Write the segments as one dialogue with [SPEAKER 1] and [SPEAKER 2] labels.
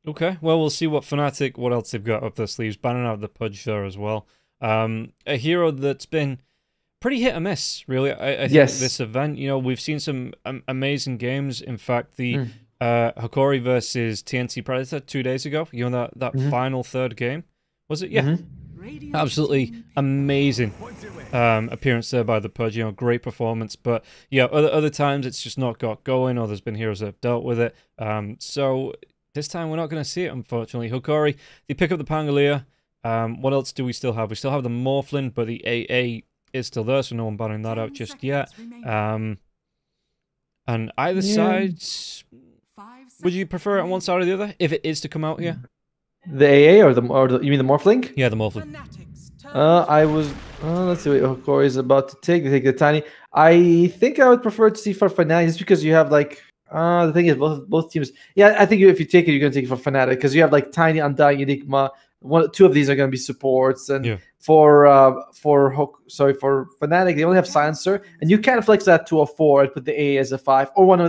[SPEAKER 1] Okay, well, we'll see what Fnatic, what else they've got up their sleeves. Banning out the Pudge there as well. A hero that's been pretty hit or miss, really. I think
[SPEAKER 2] Yes.
[SPEAKER 1] this event, we've seen some amazing games. In fact, the
[SPEAKER 2] Mm.
[SPEAKER 1] Hokori versus TNT Predator 2 days ago, that
[SPEAKER 2] Hmm.
[SPEAKER 1] final third game, was it? Yeah,
[SPEAKER 2] Hmm.
[SPEAKER 1] absolutely amazing appearance there by the Pudge. Great performance. But yeah, other times it's just not got going, or there's been heroes that have dealt with it. So this time we're not going to see it, unfortunately. Hokori, they pick up the Pangolier. What else do we still have? We still have the Morphlin, but the AA is still there, so no one banning that out just yet. And either
[SPEAKER 2] Yeah.
[SPEAKER 1] side, would you prefer it on one side or the other if it is to come out here?
[SPEAKER 2] The AA or you mean the Morphling?
[SPEAKER 1] Yeah, the Morphlin.
[SPEAKER 2] I was. Let's see what Hokori is about to take. They take the tiny. I think I would prefer to see for Fnatic just because you have like. The thing is, both teams. Yeah, I think if you take it, you're gonna take it for Fnatic because you have like Tiny, Undying, Enigma. Two of these are gonna be supports, and
[SPEAKER 1] Yeah.
[SPEAKER 2] for Fnatic, they only have Silencer, and you can flex that to a 4 and put the A as a 5, or one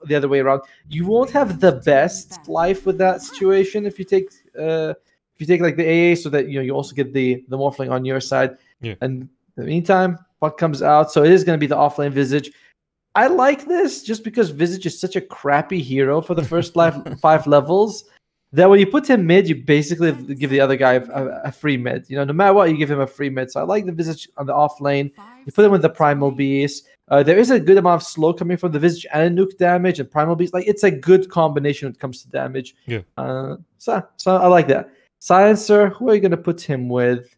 [SPEAKER 2] the other way around. You won't have the best life with that situation if you take like the AA, so that you also get the Morphling on your side.
[SPEAKER 1] Yeah.
[SPEAKER 2] And in the meantime, what comes out? So it is going to be the offlane Visage. I like this just because Visage is such a crappy hero for the first 5 levels that when you put him mid, you basically give the other guy a free mid. No matter what, you give him a free mid. So I like the Visage on the off lane. You put him with the Primal Beast. There is a good amount of slow coming from the Visage and nuke damage and Primal Beast. Like, it's a good combination when it comes to damage.
[SPEAKER 1] Yeah.
[SPEAKER 2] So I like that. Silencer, who are you going to put him with?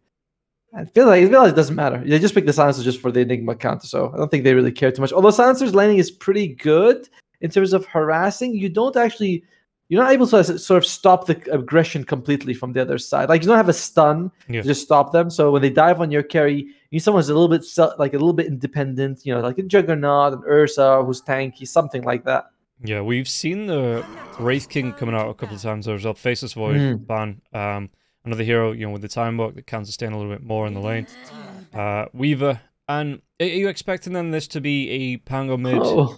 [SPEAKER 2] I feel like it doesn't matter. They just pick the Silencer just for the Enigma counter, so I don't think they really care too much. Although Silencer's laning is pretty good in terms of harassing, you're not able to sort of stop the aggression completely from the other side. Like, you don't have a stun to just stop them. So when they dive on your carry, you need someone who's a little bit independent, like a Juggernaut, an Ursa who's tanky, something like that.
[SPEAKER 1] Yeah, we've seen the Wraith King coming out a couple of times as well. Faceless Void ban. Another hero, with the time walk that can sustain a little bit more in the lane. Weaver. And are you expecting then this to be a Pango mid?
[SPEAKER 2] Oh.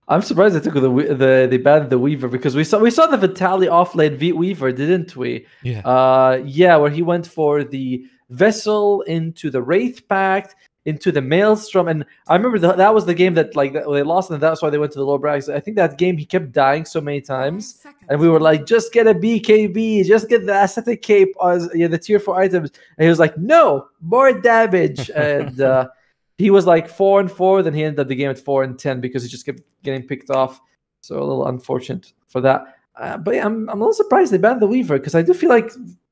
[SPEAKER 2] I'm surprised they took they banned the Weaver because we saw the Vitali offlane Weaver, didn't we?
[SPEAKER 1] Yeah.
[SPEAKER 2] Where he went for the Vessel into the Wraith Pact, into the Maelstrom, and I remember that was the game that they lost, and that's why they went to the lower brackets. I think that game he kept dying so many times, and we were like, just get a BKB, just get the Ascetic Cape as the tier 4 items, and he was like, no, more damage, and he was like 4-4, then he ended up the game at 4-10 because he just kept getting picked off. So a little unfortunate for that. But yeah, I'm a little surprised they banned the Weaver because I do feel like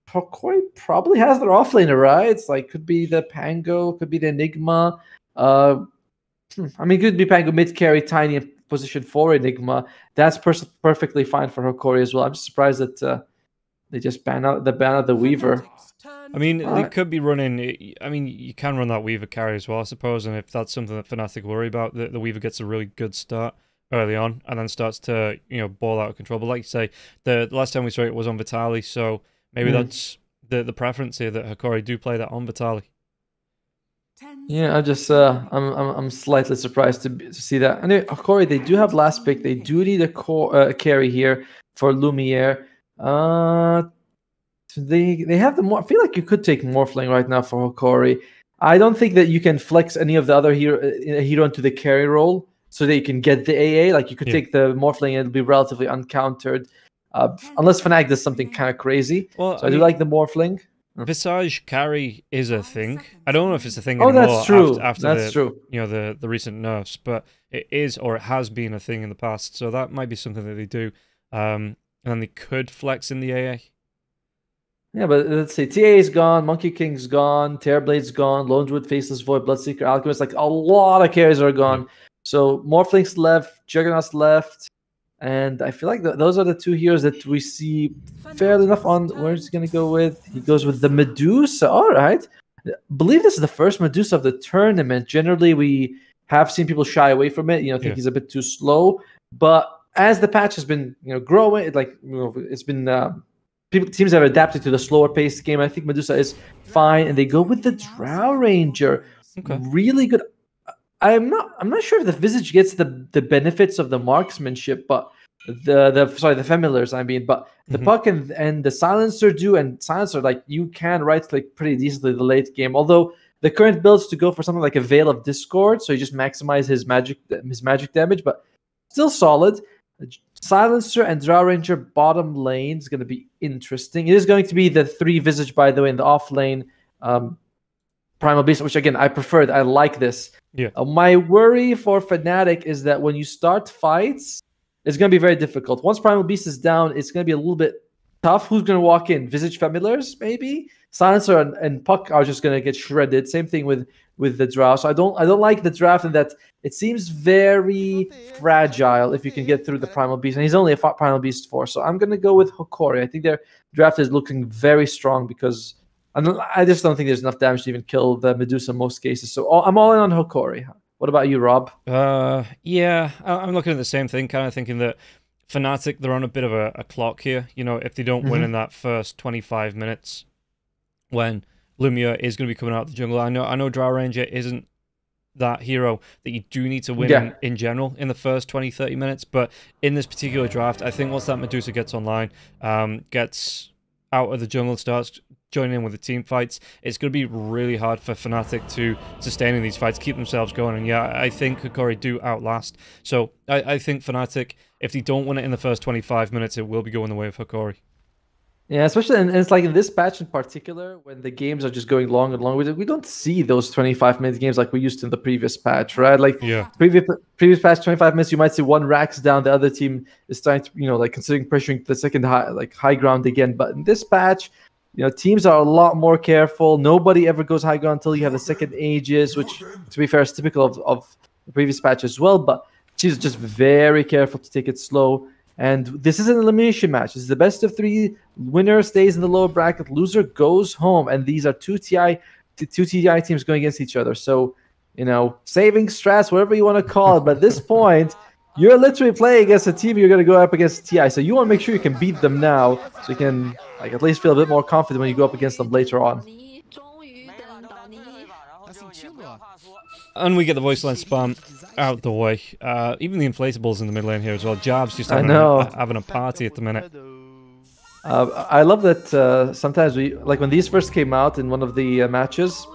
[SPEAKER 2] Hokori probably has their offlaner, right? It's like, could be the Pango, could be the Enigma. I mean, could be Pango mid carry, Tiny in position 4 Enigma. That's perfectly fine for Hokori as well. I'm just surprised that they just ban out the Weaver.
[SPEAKER 1] I mean, they could be running. I mean, you can run that Weaver carry as well, I suppose. And if that's something that Fnatic worry about, the Weaver gets a really good start early on and then starts to, ball out of control. But like you say, the last time we saw it was on Vitali, so maybe that's the preference here, that Hokori do play that on Vitali.
[SPEAKER 2] Yeah, I'm slightly surprised to see that. Anyway, Hokori, they do have last pick. They do need a carry here for Lumiere. They have the more. I feel like you could take Morphling right now for Hokori. I don't think that you can flex any of the other hero into the carry role so that you can get the AA. Like, you could take the Morphling and it'll be relatively uncountered, unless Fnatic does something kind of crazy.
[SPEAKER 1] Well,
[SPEAKER 2] so I do like the Morphling.
[SPEAKER 1] Visage carry is a thing. I don't know if it's a thing anymore.
[SPEAKER 2] That's true.
[SPEAKER 1] After
[SPEAKER 2] that's true.
[SPEAKER 1] The recent nerfs, but it is, or it has been, a thing in the past. So that might be something that they do. And then they could flex in the AA.
[SPEAKER 2] Yeah, but let's see. TA is gone, Monkey King's gone, Terrorblade's gone, Lonewood, Faceless Void, Bloodseeker, Alchemist. Like, a lot of carries are gone. Yeah. So Morphling's left, Juggernaut's left, and I feel like those are the two heroes that we see fairly enough on. Where's he going to go with? He goes with the Medusa. All right. I believe this is the first Medusa of the tournament. Generally, we have seen people shy away from it. Think he's a bit too slow. But as the patch has been, growing, it's been... teams have adapted to the slower paced game. I think Medusa is fine, and they go with the Drow Ranger.
[SPEAKER 1] Okay.
[SPEAKER 2] Really good. I'm not sure if the Visage gets the benefits of the marksmanship, but the Femilers, I mean, but the Puck and the Silencer do, and Silencer, like, you can right click pretty decently the late game. Although the current builds to go for something like a Veil of Discord, so you just maximize his magic damage, but still solid. Silencer and Drow Ranger bottom lane is going to be interesting. It is going to be the 3 Visage, by the way, in the off lane. Primal Beast, which again I preferred. I like this.
[SPEAKER 1] Yeah.
[SPEAKER 2] My worry for Fnatic is that when you start fights, it's going to be very difficult. Once Primal Beast is down, it's going to be a little bit tough. Who's going to walk in? Visage Familiars, maybe? Silencer and Puck are just going to get shredded. Same thing with the Drow. So I don't like the draft in that it seems very fragile if you can get through the Primal Beast. And he's only a Primal Beast 4. So I'm going to go with Hokori. I think their draft is looking very strong because I just don't think there's enough damage to even kill the Medusa in most cases. So I'm all in on Hokori. What about you, Rob?
[SPEAKER 1] Yeah, I'm looking at the same thing, kind of thinking that Fnatic, they're on a bit of a clock here. You know, if they don't win in that first 25 minutes, when Lumia is going to be coming out of the jungle, I know Drow Ranger isn't that hero that you do need to win in general in the first 20-30 minutes, but in this particular draft, I think once that Medusa gets online, gets out of the jungle, starts joining in with the team fights, it's going to be really hard for Fnatic to sustain in these fights, keep themselves going. And yeah, I think Hokori do outlast. So I think Fnatic, if they don't win it in the first 25 minutes, it will be going the way of Hokori.
[SPEAKER 2] Yeah, especially, and it's like in this patch in particular, when the games are just going long and long, we don't see those 25-minute games like we used to in the previous patch, right? Like, previous patch, 25 minutes, you might see one racks down, the other team is starting to, you know, like considering pressuring the second high ground again. But in this patch, you know, teams are a lot more careful. Nobody ever goes high ground until you have the second Aegis, which, to be fair, is typical of the previous patch as well. But she's just very careful to take it slow. And this is an elimination match. This is the best of 3. Winner stays in the lower bracket. Loser goes home. And these are two TI teams going against each other. So, you know, saving strats, whatever you want to call it. But at this point, you're literally playing against a team you're going to go up against TI. So you want to make sure you can beat them now, so you can like at least feel a bit more confident when you go up against them later on.
[SPEAKER 1] And we get the voice line spam out the way. Even the inflatables in the mid lane here as well. Jab's just having a party at the minute.
[SPEAKER 2] I love that sometimes like when these first came out in one of the matches,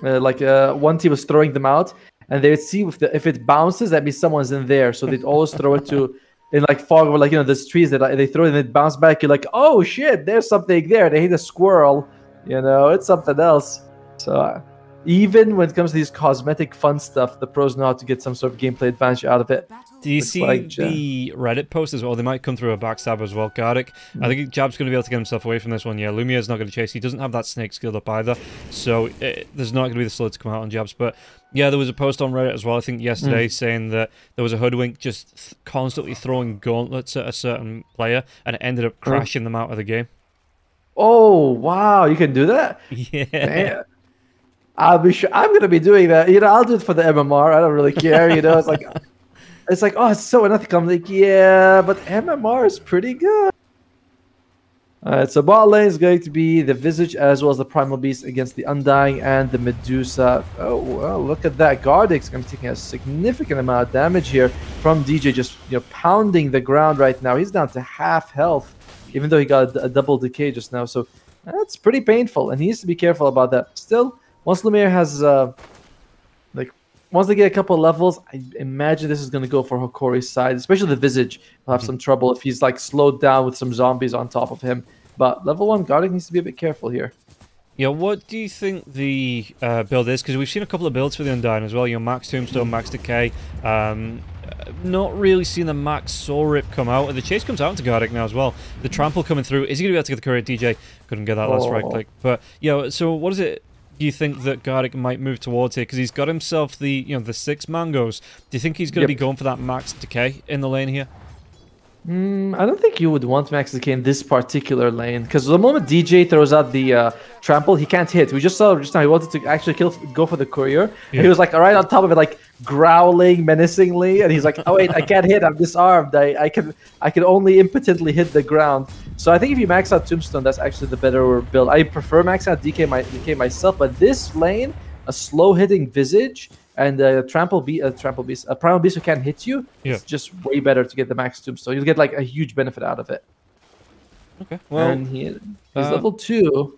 [SPEAKER 2] one team was throwing them out, and they would see if it bounces, that means someone's in there. So they'd always throw it to in like fog or like, you know, there's trees that they throw it and it bounce back. You're like, oh shit, there's something there. They hit a squirrel, you know, it's something else. So even when it comes to these cosmetic fun stuff, the pros know how to get some sort of gameplay advantage out of it.
[SPEAKER 1] Do you see the Reddit post as well? They might come through a backstab as well. Gardic, I think Jab's going to be able to get himself away from this one. Yeah, Lumia's not going to chase. He doesn't have that snake skilled up either. So there's not going to be the slow to come out on Jabs. But yeah, there was a post on Reddit as well, I think yesterday, saying that there was a hoodwink just constantly throwing gauntlets at a certain player, and it ended up crashing them out of the game. Oh, wow. You can do that? Yeah.
[SPEAKER 2] Man. I'll be sure. I'm going to be doing that. You know, I'll do it for the MMR. I don't really care. You know, it's like, oh, it's so unethical. I'm like, yeah, but MMR is pretty good. Alright, so bot lane is going to be the Visage as well as the Primal Beast against the Undying and the Medusa. Oh, well, look at that. Gardic's going to be taking a significant amount of damage here from DJ, just, you know, pounding the ground right now. He's down to half health, even though he got a double decay just now. So that's pretty painful, and he needs to be careful about that. Still, once Lumiere has, once they get a couple of levels, I imagine this is going to go for Hokori's side, especially the Visage. Will have some trouble if he's, like, slowed down with some zombies on top of him. But level 1 Gardic needs to be a bit careful here.
[SPEAKER 1] Yeah, what do you think the build is? Because we've seen a couple of builds for the Undying as well. You know, Max Tombstone, Max Decay. Not really seeing the Max Soul Rip come out. And the chase comes out into Gardic now as well. The trample coming through. Is he going to be able to get the courier? DJ couldn't get that last right click. But, yeah, so what is it do you think that Gardic might move towards here? Because he's got himself the, the 6 mangoes. Do you think he's going to be going for that Max Decay in the lane here?
[SPEAKER 2] I don't think you would want Max Decay in this particular lane, because the moment DJ throws out the trample, he can't hit. We just saw just now he wanted to actually go for the courier. Yeah. He was like right on top of it, like growling menacingly, and he's like, "Oh wait, I can't hit. I'm disarmed. I can only impotently hit the ground." So I think if you max out Tombstone, that's actually the better build. I prefer max out DK myself, but this lane, a slow hitting Visage and a Primal Beast who can't hit you, it's just way better to get the max tombstone. You'll get like a huge benefit out of it.
[SPEAKER 1] Okay, well,
[SPEAKER 2] and he's level 2.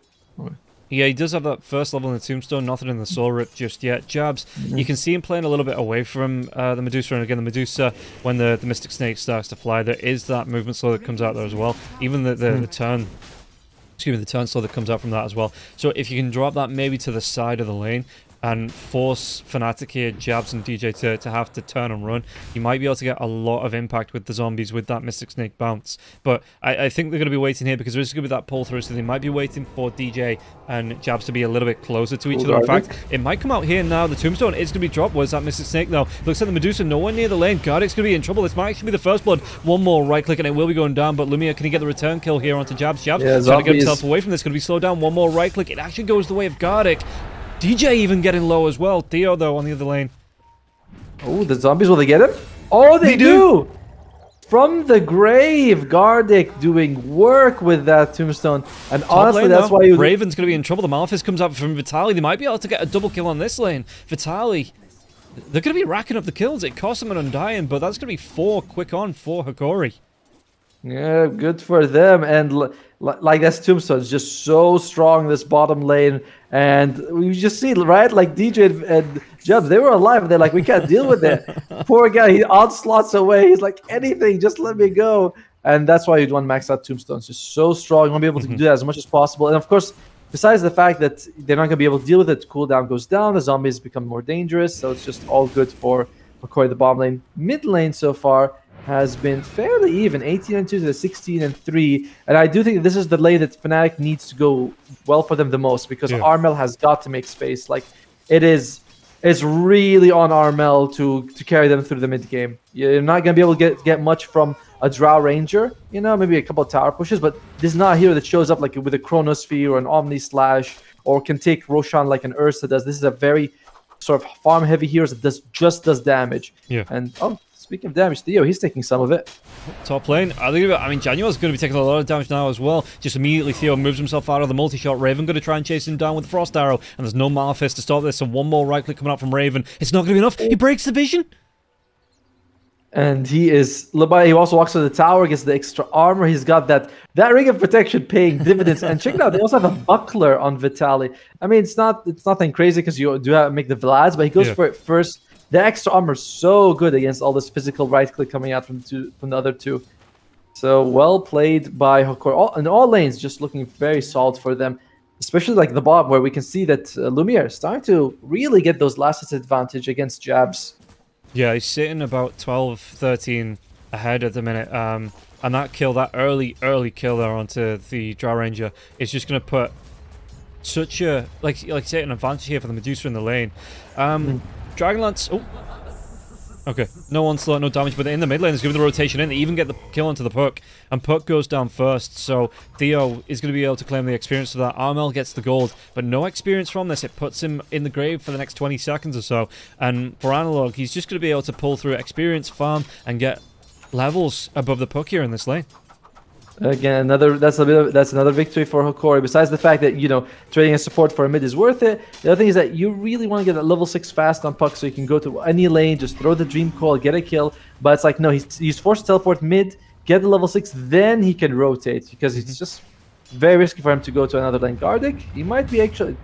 [SPEAKER 1] Yeah, he does have that first level in the tombstone, nothing in the soul rip just yet. Jabs, you can see him playing a little bit away from the Medusa, and again, the Medusa, when the Mystic Snake starts to fly, there is that movement slow that comes out there as well. Even the turn, excuse me, the turn slow that comes out from that as well. So if you can drop that maybe to the side of the lane, and force Fnatic here, Jabs and DJ to have to turn and run, you might be able to get a lot of impact with the zombies with that Mystic Snake bounce. But I think they're going to be waiting here because there's going to be that pull through, so they might be waiting for DJ and Jabs to be a little bit closer to each other. In fact, it might come out here now. The tombstone is going to be dropped. Where's that Mystic Snake though? Looks like the Medusa nowhere near the lane. Gardic's going to be in trouble. This might actually be the first blood. One more right click and it will be going down, but Lumia, can he get the return kill here onto Jabs? Jabs trying to get himself away from this. Going to be slowed down. One more right click. It actually goes the way of Gardic. DJ even getting low as well. Theo, though, on the other lane.
[SPEAKER 2] Oh, the zombies, will they get him? Oh, they do! From the grave, Gardic doing work with that tombstone. And
[SPEAKER 1] Top
[SPEAKER 2] honestly,
[SPEAKER 1] lane,
[SPEAKER 2] that's
[SPEAKER 1] though.
[SPEAKER 2] why you...
[SPEAKER 1] Raven's going to be in trouble. The Malphite comes up from Vitaly. They might be able to get a double kill on this lane. Vitaly, they're going to be racking up the kills. It costs them an Undying, but that's going to be 4 quick on for Hokori.
[SPEAKER 2] Yeah, good for them. And like that tombstone is just so strong, this bottom lane. And we just see, right? Like DJ and Jabs, they were alive. They're like, we can't deal with it. Poor guy, he onslaughts away. He's like, anything, just let me go. And that's why you'd want max out tombstones. Just so strong. You want to be able to do that as much as possible. And of course, besides the fact that they're not going to be able to deal with it, cooldown goes down, the zombies become more dangerous. So it's just all good for Hokori, the bottom lane. Mid lane so far has been fairly even, 18-2 to the 16-3, and I do think this is the lane that Fnatic needs to go well for them the most, because Armel has got to make space. Like, it's really on Armel to carry them through the mid game. You're not gonna be able to get much from a Drow Ranger, you know, maybe a couple of tower pushes, but this is not a hero that shows up like with a Chronosphere or an Omni Slash, or can take Roshan like an Ursa does. This is a very sort of farm heavy hero that just does damage. And speaking of damage, Theo, he's taking some of it.
[SPEAKER 1] Top lane. I mean, Januar's going to be taking a lot of damage now as well. Just immediately, Theo moves himself out of the multi-shot. Raven going to try and chase him down with the Frost Arrow, and there's no Malphite to stop this, so one more right click coming out from Raven. It's not going to be enough. He breaks the vision.
[SPEAKER 2] And he also walks to the tower, gets the extra armor. He's got that ring of protection paying dividends. And check it out, they also have a buckler on Vitaly. I mean, it's nothing crazy because you do have to make the Vlads, but he goes for it first. The extra armor is so good against all this physical right click coming out from the other two. So well played by Hokori. In all lanes, just looking very solid for them. Especially like the bottom, where we can see that Lumiere is starting to really get those last hits advantage against Jabs.
[SPEAKER 1] Yeah, he's sitting about 12, 13 ahead at the minute. And that kill, that early kill there onto the Drow Ranger is just going to put such a, like say, an advantage here for the Medusa in the lane. Dragonlance. Oh. Okay. No onslaught, no damage, but in the mid lane, there's going to be the rotation in. They even get the kill onto the Puck, and Puck goes down first, so Theo is going to be able to claim the experience for that. Armel gets the gold, but no experience from this. It puts him in the grave for the next 20 seconds or so, and for Analog, he's just going to be able to pull through experience, farm, and get levels above the Puck here in this lane.
[SPEAKER 2] Again, that's another victory for Hokori. Besides the fact that, you know, trading a support for a mid is worth it, the other thing is that you really want to get a level 6 fast on Puck so you can go to any lane, just throw the Dream Coil, get a kill. But it's like, no, he's forced to teleport mid, get the level 6, then he can rotate, because it's just very risky for him to go to another lane. Gardic, he might be actually...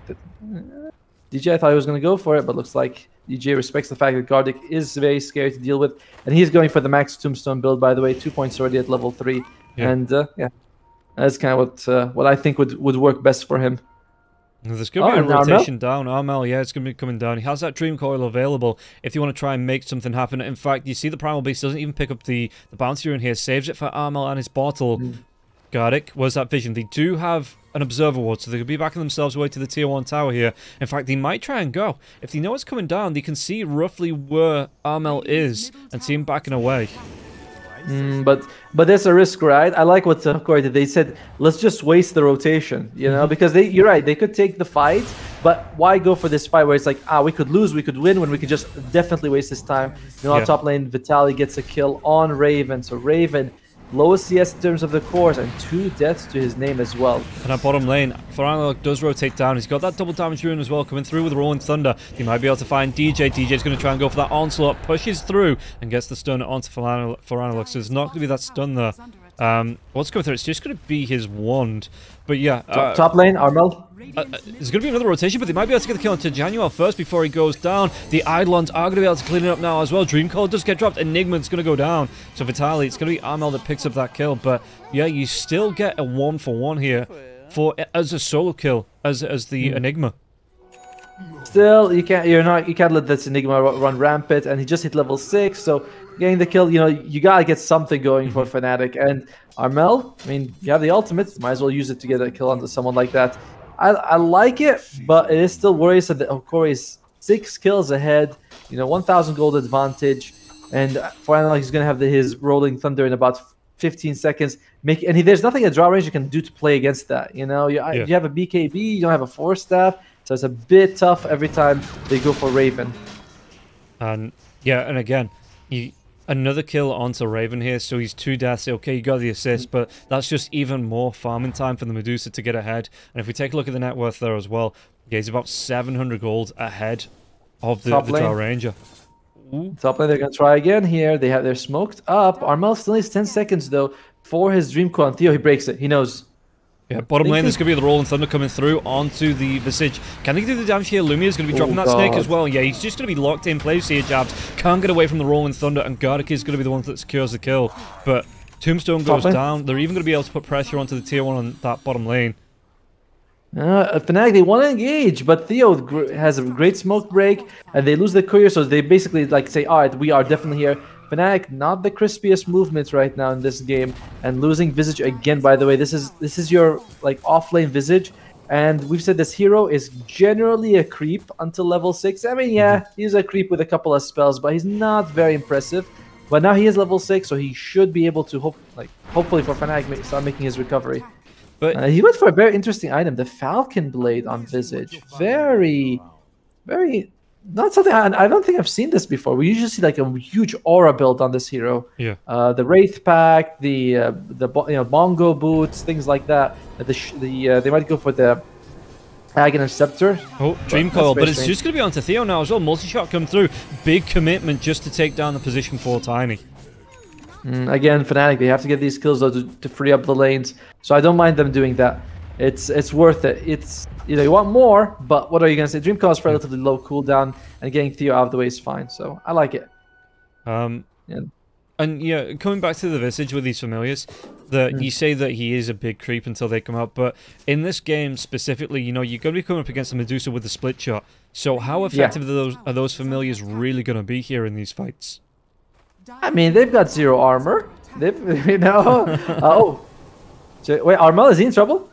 [SPEAKER 2] DJ, I thought he was going to go for it, but looks like DJ respects the fact that Gardic is very scary to deal with. And he's going for the max Tombstone build, by the way, 2 points already at level 3. And that's kind of what I think would work best for him.
[SPEAKER 1] There's going to be a rotation down. Armel, it's going to be coming down. He has that Dream Coil available if you want to try and make something happen. In fact, you see the Primal Beast doesn't even pick up the bounty in here. Saves it for Armel and his bottle. Gardic, where's that vision? They do have an Observer Ward, so they could be backing themselves away to the Tier 1 tower here. In fact, they might try and go. If they know it's coming down, they can see roughly where Armel is and see him backing away.
[SPEAKER 2] But there's a risk, right? I like what Hokori did. They said, let's just waste the rotation, you know, because you're right, they could take the fight, but why go for this fight where it's like, we could lose, we could win, when we could just definitely waste this time. You know, top lane, Vitaly gets a kill on Raven, so Raven lowest CS in terms of the cores, and 2 deaths to his name as well.
[SPEAKER 1] And at bottom lane, Fnatic does rotate down. He's got that double damage rune as well coming through with Rolling Thunder. He might be able to find DJ. DJ's going to try and go for that onslaught, pushes through and gets the stun onto Fnatic. So there's not going to be that stun there. What's going through? It's just going to be his wand. But yeah.
[SPEAKER 2] Top lane, Armel.
[SPEAKER 1] There's going to be another rotation, but they might be able to get the kill onto Januel first before he goes down. The Eidolons are going to be able to clean it up now as well. Dreamcall does get dropped. Enigma's going to go down. So Vitaly, it's going to be Armel that picks up that kill. But yeah, you still get a 1-for-1 here as a solo kill as the Enigma.
[SPEAKER 2] Still, you can't let this Enigma run rampant, and he just hit level 6, so getting the kill, you gotta get something going for Fnatic. And Armel, I mean, you have the ultimate, might as well use it to get a kill onto someone like that. I like it, but it is still worrisome that Hokori is 6 kills ahead, 1,000 gold advantage, and finally he's gonna have his Rolling Thunder in about 15 seconds. There's nothing at draw range you can do to play against that. You have a BKB, you don't have a Force Staff. So it's a bit tough every time they go for Raven.
[SPEAKER 1] And yeah, and again, another kill onto Raven here, so he's 2 deaths. Okay, you got the assist, but that's just even more farming time for the Medusa to get ahead. And if we take a look at the net worth there as well, yeah, he's about 700 gold ahead of the Drow Ranger. Ooh.
[SPEAKER 2] Top lane, they're going to try again here. They're smoked up. Armel still needs 10 seconds, though, for his Dream Coil. And Theo, he breaks it. He knows.
[SPEAKER 1] Yeah, bottom lane, there's going to be the Rolling Thunder coming through onto the Visage. Can they do the damage here? Lumia's going to be dropping that snake as well. Yeah, he's just going to be locked in place here, Jabs. Can't get away from the Rolling Thunder, and Gardic is going to be the one that secures the kill. But Tombstone goes down. They're even going to be able to put pressure onto the tier 1 on that bottom lane.
[SPEAKER 2] Fnatic, they want to engage, but Theo has a great smoke break, and they lose the courier, so they basically say, all right, we are definitely here. Fnatic, not the crispiest movements right now in this game, and losing Visage again. By the way, this is your off-lane Visage, and we've said this hero is generally a creep until level 6. I mean, yeah, he's a creep with a couple of spells, but he's not very impressive. But now he is level 6, so he should be able to hopefully for Fnatic start making his recovery. But he went for a very interesting item, the Falcon Blade on Visage. Very, very. Not something I don't think I've seen this before. We usually see a huge aura build on this hero.
[SPEAKER 1] Yeah.
[SPEAKER 2] The Wraith Pack, the Bongo boots, things like that. They might go for the Aghanim Scepter.
[SPEAKER 1] Oh, Dream Coil, but it's just going to be onto Theo now as well. Multi-shot come through. Big commitment just to take down the position for Tiny.
[SPEAKER 2] Again, Fnatic, they have to get these kills though to free up the lanes. So I don't mind them doing that. It's worth it. It's you want more, but what are you gonna say? Dream Coil is relatively low cooldown, and getting Theo out of the way is fine. So I like it.
[SPEAKER 1] And yeah, coming back to the Visage with these familiars, you say that he is a big creep until they come out, but in this game specifically, you're going to be coming up against a Medusa with a split shot. So how effective are those familiars really going to be here in these fights?
[SPEAKER 2] I mean, they've got 0 armor. Wait, Armel, is he in trouble?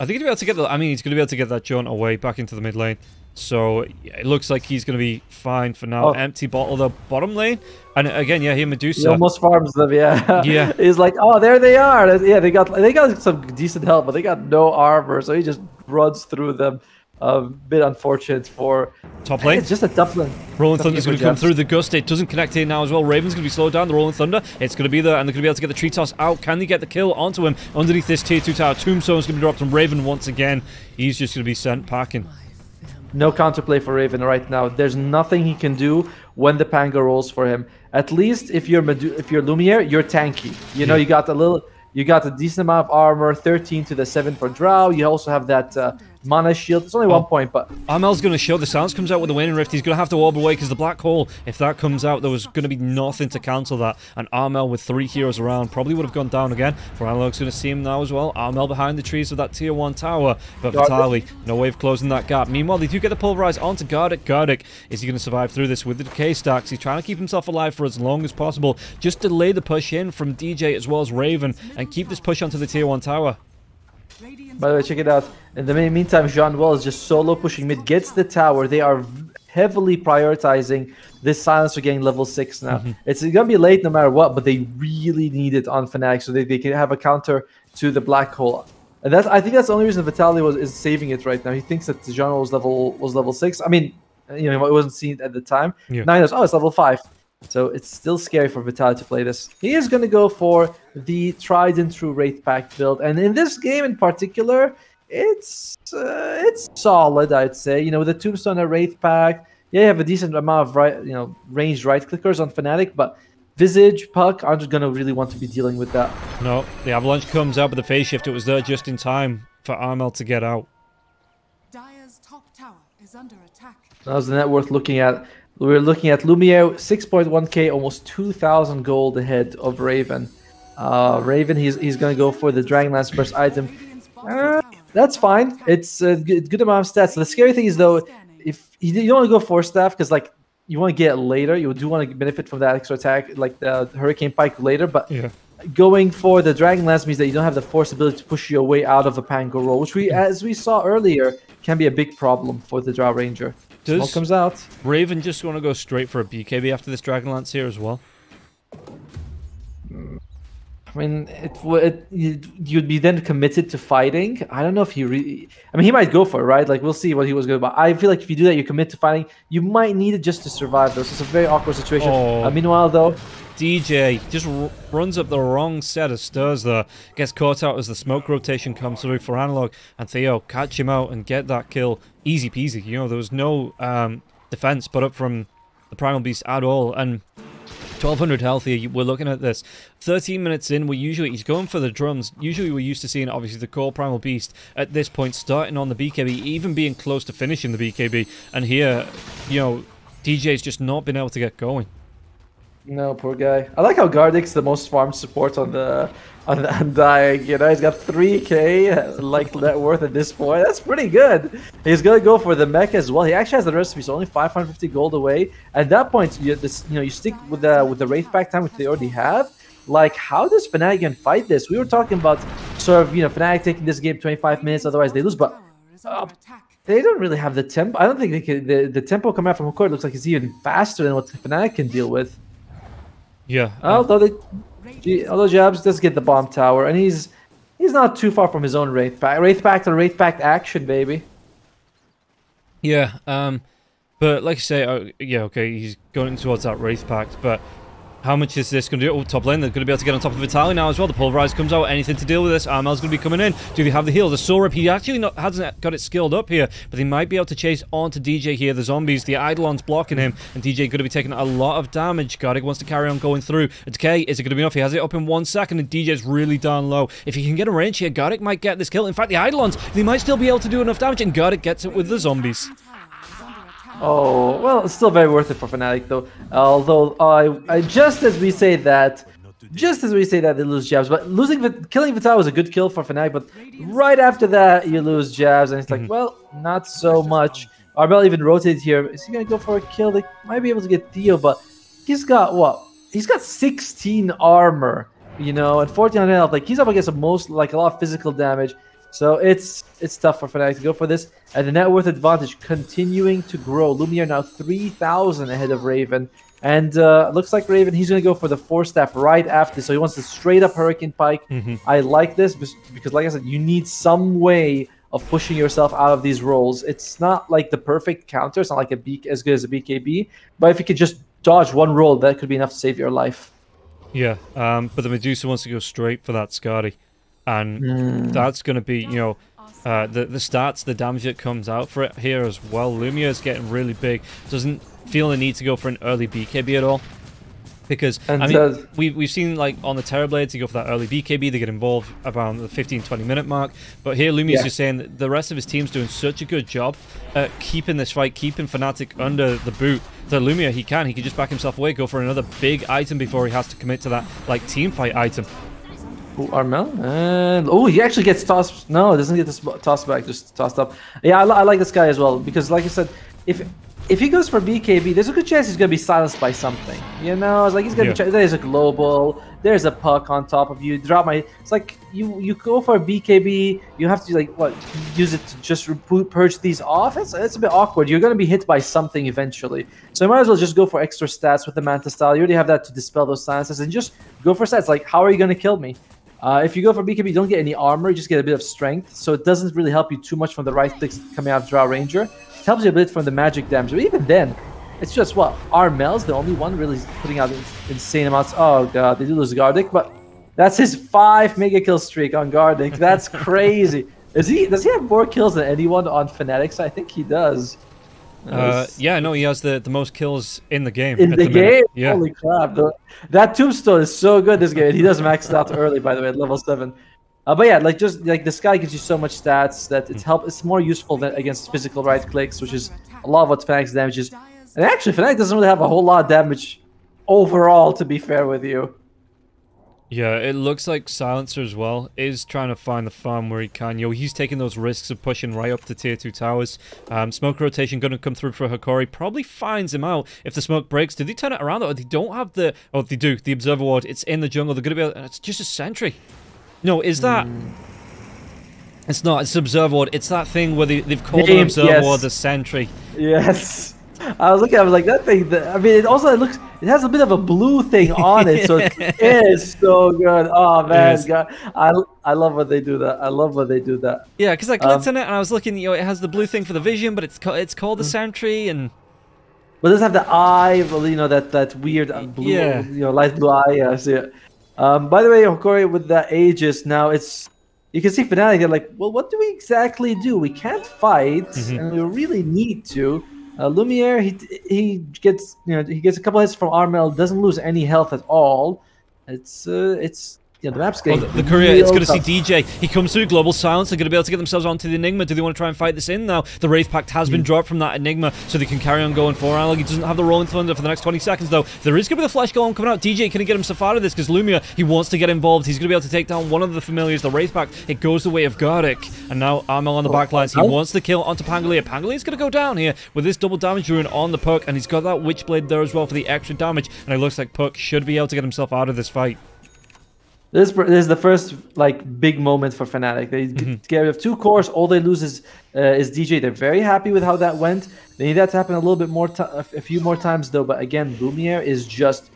[SPEAKER 1] I think he's going to be able to get he's going to be able to get that jaunt away back into the mid lane. So yeah, it looks like he's going to be fine for now. Empty bottle the bottom lane, and again, yeah, here Medusa.
[SPEAKER 2] He almost farms them, yeah.
[SPEAKER 1] Yeah.
[SPEAKER 2] He's like, oh, there they are. Yeah, they got some decent help, but they got no armor, so he just runs through them. A bit unfortunate for
[SPEAKER 1] top lane.
[SPEAKER 2] It's just a tough lane.
[SPEAKER 1] Rolling Thunder's going to come through the gust. It doesn't connect here now as well. Raven's going to be slowed down. The Rolling Thunder. It's going to be there, and they're going to be able to get the tree toss out. Can they get the kill onto him underneath this tier 2 tower? Tombstone's going to be dropped on Raven once again. He's just going to be sent packing.
[SPEAKER 2] No counterplay for Raven right now. There's nothing he can do when the Panga rolls for him. At least if you're Lumiere, you're tanky. You got a decent amount of armor, 13 to the 7 for Drow. You also have that mana shield. It's only 1 point, but
[SPEAKER 1] Armel's going to show the silence comes out with the Waning Rift. He's going to have to orb away because the black hole, if that comes out, there was going to be nothing to cancel that. And Armel with 3 heroes around probably would have gone down again. Analog's going to see him now as well. Armel behind the trees of that tier 1 tower. But Vitaly, no way of closing that gap. Meanwhile, they do get the pulverize onto Gardic. Gardic, is he going to survive through this with the decay stacks? He's trying to keep himself alive for as long as possible. Just delay the push in from DJ as well as Raven and keep this push onto the tier 1 tower.
[SPEAKER 2] By the way, check it out. In the meantime, Jean-Well is just solo pushing mid, gets the tower. They are heavily prioritizing this silencer getting level 6 now. It's going to be late no matter what, but they really need it on Fnatic so they can have a counter to the black hole. And I think that's the only reason Vitaly is saving it right now. He thinks that Jean-Well was level 6. I mean, it wasn't seen at the time.
[SPEAKER 1] Yeah.
[SPEAKER 2] Now he knows, oh, it's level 5. So it's still scary for Vitality to play this. He is going to go for the tried and true Wraith Pact build, and in this game in particular, it's solid, I'd say. You know, with the Tombstone and Wraith Pact, yeah, you have a decent amount of ranged right clickers on Fnatic, but Visage, Puck aren't going to really want to be dealing with that.
[SPEAKER 1] No, the Avalanche comes out with the phase shift. It was there just in time for Armel to get out.
[SPEAKER 3] Dire's top tower is under attack.
[SPEAKER 2] That was the net worth looking at. We're looking at Lumiere, 6.1k, almost 2,000 gold ahead of Raven. Raven, he's going to go for the Dragonlance first item. That's fine. It's a good amount of stats. The scary thing is, though, if you don't want to go Force Staff, because like you want to get it later, you do want to benefit from that extra attack, like the Hurricane Pike later, but
[SPEAKER 1] yeah.
[SPEAKER 2] Going for the Dragonlance means that you don't have the Force ability to push your way out of a Pango roll, which as we saw earlier, can be a big problem for the Drow Ranger. Smoke comes out.
[SPEAKER 1] Raven just want to go straight for a BKB after this Dragonlance here as well?
[SPEAKER 2] I mean, you'd be then committed to fighting. I don't know if he really... I mean, he might go for it, right? Like, we'll see what he was going to... But I feel like if you do that, you commit to fighting. You might need it just to survive, though. So it's a very awkward situation. Meanwhile, though...
[SPEAKER 1] DJ just runs up the wrong set of stairs there. Gets caught out as the smoke rotation comes through for Analog. And Theo, catch him out and get that kill. Easy peasy. You know, there was no defense put up from the Primal Beast at all. And 1200 health here, we're looking at this. 13 minutes in, he's going for the drums. Usually we're used to seeing, obviously, the core Primal Beast at this point starting on the BKB, even being close to finishing the BKB. And here, you know, DJ's just not been able to get going.
[SPEAKER 2] No, poor guy. I like how Gardic's the most farmed support on the Undying. You know, he's got 3k like net worth at this point. That's pretty good. He's gonna go for the mech as well. He actually has the recipe, so only 550 gold away. At that point, you stick with the Wraith Pact time, which they already have. Like, how does Fnatic even fight this? We were talking about sort of, you know, Fnatic taking this game 25 minutes, otherwise they lose, but they don't really have the tempo. I don't think they can. The tempo coming out from Hokori looks like it's even faster than what Fnatic can deal with.
[SPEAKER 1] Yeah.
[SPEAKER 2] Although Jabs does get the bomb tower, and he's not too far from his own Wraith Pact. Wraith Pact and Wraith Pact action, baby.
[SPEAKER 1] Yeah. But like I say, yeah, okay, he's going towards that Wraith Pact, but how much is this going to do? Oh, top lane, they're going to be able to get on top of Vitaly now as well. The Pulverize comes out, anything to deal with this. Armel's going to be coming in. Do they have the heal? The Soul Rip, he actually hasn't got it skilled up here, but they might be able to chase onto DJ here. The zombies, the Eidolon's blocking him, and DJ going to be taking a lot of damage. Gardic wants to carry on going through. A decay, is it going to be enough? He has it up in 1 second, and DJ's really down low. If he can get a range here, Gardic might get this kill. In fact, the Eidolons, they might still be able to do enough damage, and Gardic gets it with the zombies.
[SPEAKER 2] Oh, well, it's still very worth it for Fnatic, though. Although, just as we say that, they lose Jabs. But killing Vital was a good kill for Fnatic, but right after that, you lose Jabs, and it's like, well, not so much. Arbel even rotated here. Is he going to go for a kill? They might be able to get Theo, but he's got, what? He's got 16 armor, you know, and 1400 health. Like, he's up against a lot of physical damage. So it's tough for Fnatic to go for this. And the net worth advantage continuing to grow. Lumiere now 3,000 ahead of Raven. And looks like Raven, he's going to go for the Force Staff right after. So he wants to straight up Hurricane Pike. I like this because, like I said, you need some way of pushing yourself out of these rolls. It's not like the perfect counter. It's not like as good as a BKB. But if you could just dodge one roll, that could be enough to save your life.
[SPEAKER 1] Yeah, but the Medusa wants to go straight for that Skadi. And that's going to be, you know, the stats, the damage that comes out for it here as well. Lumia is getting really big. Doesn't feel the need to go for an early BKB at all. Because, I mean, we've seen, like, on the Terrorblades, you go for that early BKB, they get involved around the 15-20 minute mark. But here, Lumia's just saying that the rest of his team's doing such a good job at keeping this fight, keeping Fnatic under the boot. So Lumia, he can just back himself away, go for another big item before he has to commit to that, like, team fight item.
[SPEAKER 2] Armel, and he actually gets tossed. No, doesn't get this tossed back, just tossed up. Yeah, I like this guy as well because, like I said, if he goes for BKB, there's a good chance he's gonna be silenced by something. You know, it's like he's gonna be. There's a global, there's a puck on top of you. It's like you go for a BKB, you have to use it to just purge these off. It's a bit awkward. You're gonna be hit by something eventually, so you might as well just go for extra stats with the Manta style. You already have that to dispel those silences, and just go for stats. Like, how are you gonna kill me? If you go for BKB, you don't get any armor, you just get a bit of strength, so it doesn't really help you too much from the right clicks coming out of Drow Ranger. It helps you a bit from the magic damage, but even then, it's just what Armel's the only one really putting out insane amounts. Oh god, they do lose Gardic, but that's his 5 mega kill streak on Gardic. That's crazy. Does he have more kills than anyone on Fnatic? I think he does.
[SPEAKER 1] Yeah, no, he has the most kills in the game.
[SPEAKER 2] In the game?
[SPEAKER 1] Yeah.
[SPEAKER 2] Holy crap. That tombstone is so good this game. He does max out early, by the way, at level 7. But yeah, like just like the Sky gives you so much stats that it's more useful than against physical right clicks, which is a lot of what Fnatic's damage is. And actually, Fnatic doesn't really have a whole lot of damage overall, to be fair with you.
[SPEAKER 1] Yeah, it looks like Silencer as well is trying to find the farm where he can. He's taking those risks of pushing right up to tier 2 towers. Smoke rotation going to come through for Hokori. Probably finds him out if the smoke breaks. Did they turn it around though? They don't have the... Oh, they do. The Observer Ward. It's in the jungle. They're going to be able... It's just a sentry. No, is that... It's not. It's Observer Ward. It's that thing where they've called an Observer Ward the sentry.
[SPEAKER 2] Yes. I was looking at it, I was like, that thing, I mean, it has a bit of a blue thing on it, so it is so good. Oh, man, God. I love when they do that. I love when they do that.
[SPEAKER 1] Yeah, because I clicked on it, and I was looking, it has the blue thing for the vision, but it's called the sentry, and...
[SPEAKER 2] But it does have the eye, that weird blue, light blue eye. Yeah, I see it. By the way, Hokori, with the Aegis, now it's... You can see Fnatic, they're like, well, what do we exactly do? We can't fight, and we really need to. Lumiere, he gets a couple hits from Armel, doesn't lose any health at all. It's the map's getting
[SPEAKER 1] the courier, it's going to see DJ. He comes through Global Silence. They're going to be able to get themselves onto the Enigma. Do they want to try and fight this in now? The Wraith Pact has been dropped from that Enigma, so they can carry on going for Analog. He doesn't have the Rolling Thunder for the next 20 seconds, though. There is going to be the Flash Golem coming out. DJ, can he get himself out of this? Because Lumia, he wants to get involved. He's going to be able to take down one of the familiars, the Wraith Pact. It goes the way of Gardic. And now Armel on the backlines. He wants to kill onto Pangolier. Pangolier's going to go down here with this double damage rune on the Puck, and he's got that Witchblade there as well for the extra damage. And it looks like Puck should be able to get himself out of this fight.
[SPEAKER 2] This is the first big moment for Fnatic. They get rid of 2 cores. All they lose is DJ. They're very happy with how that went. They need that to happen a little bit more, a few more times though. But again, Lumiere is just,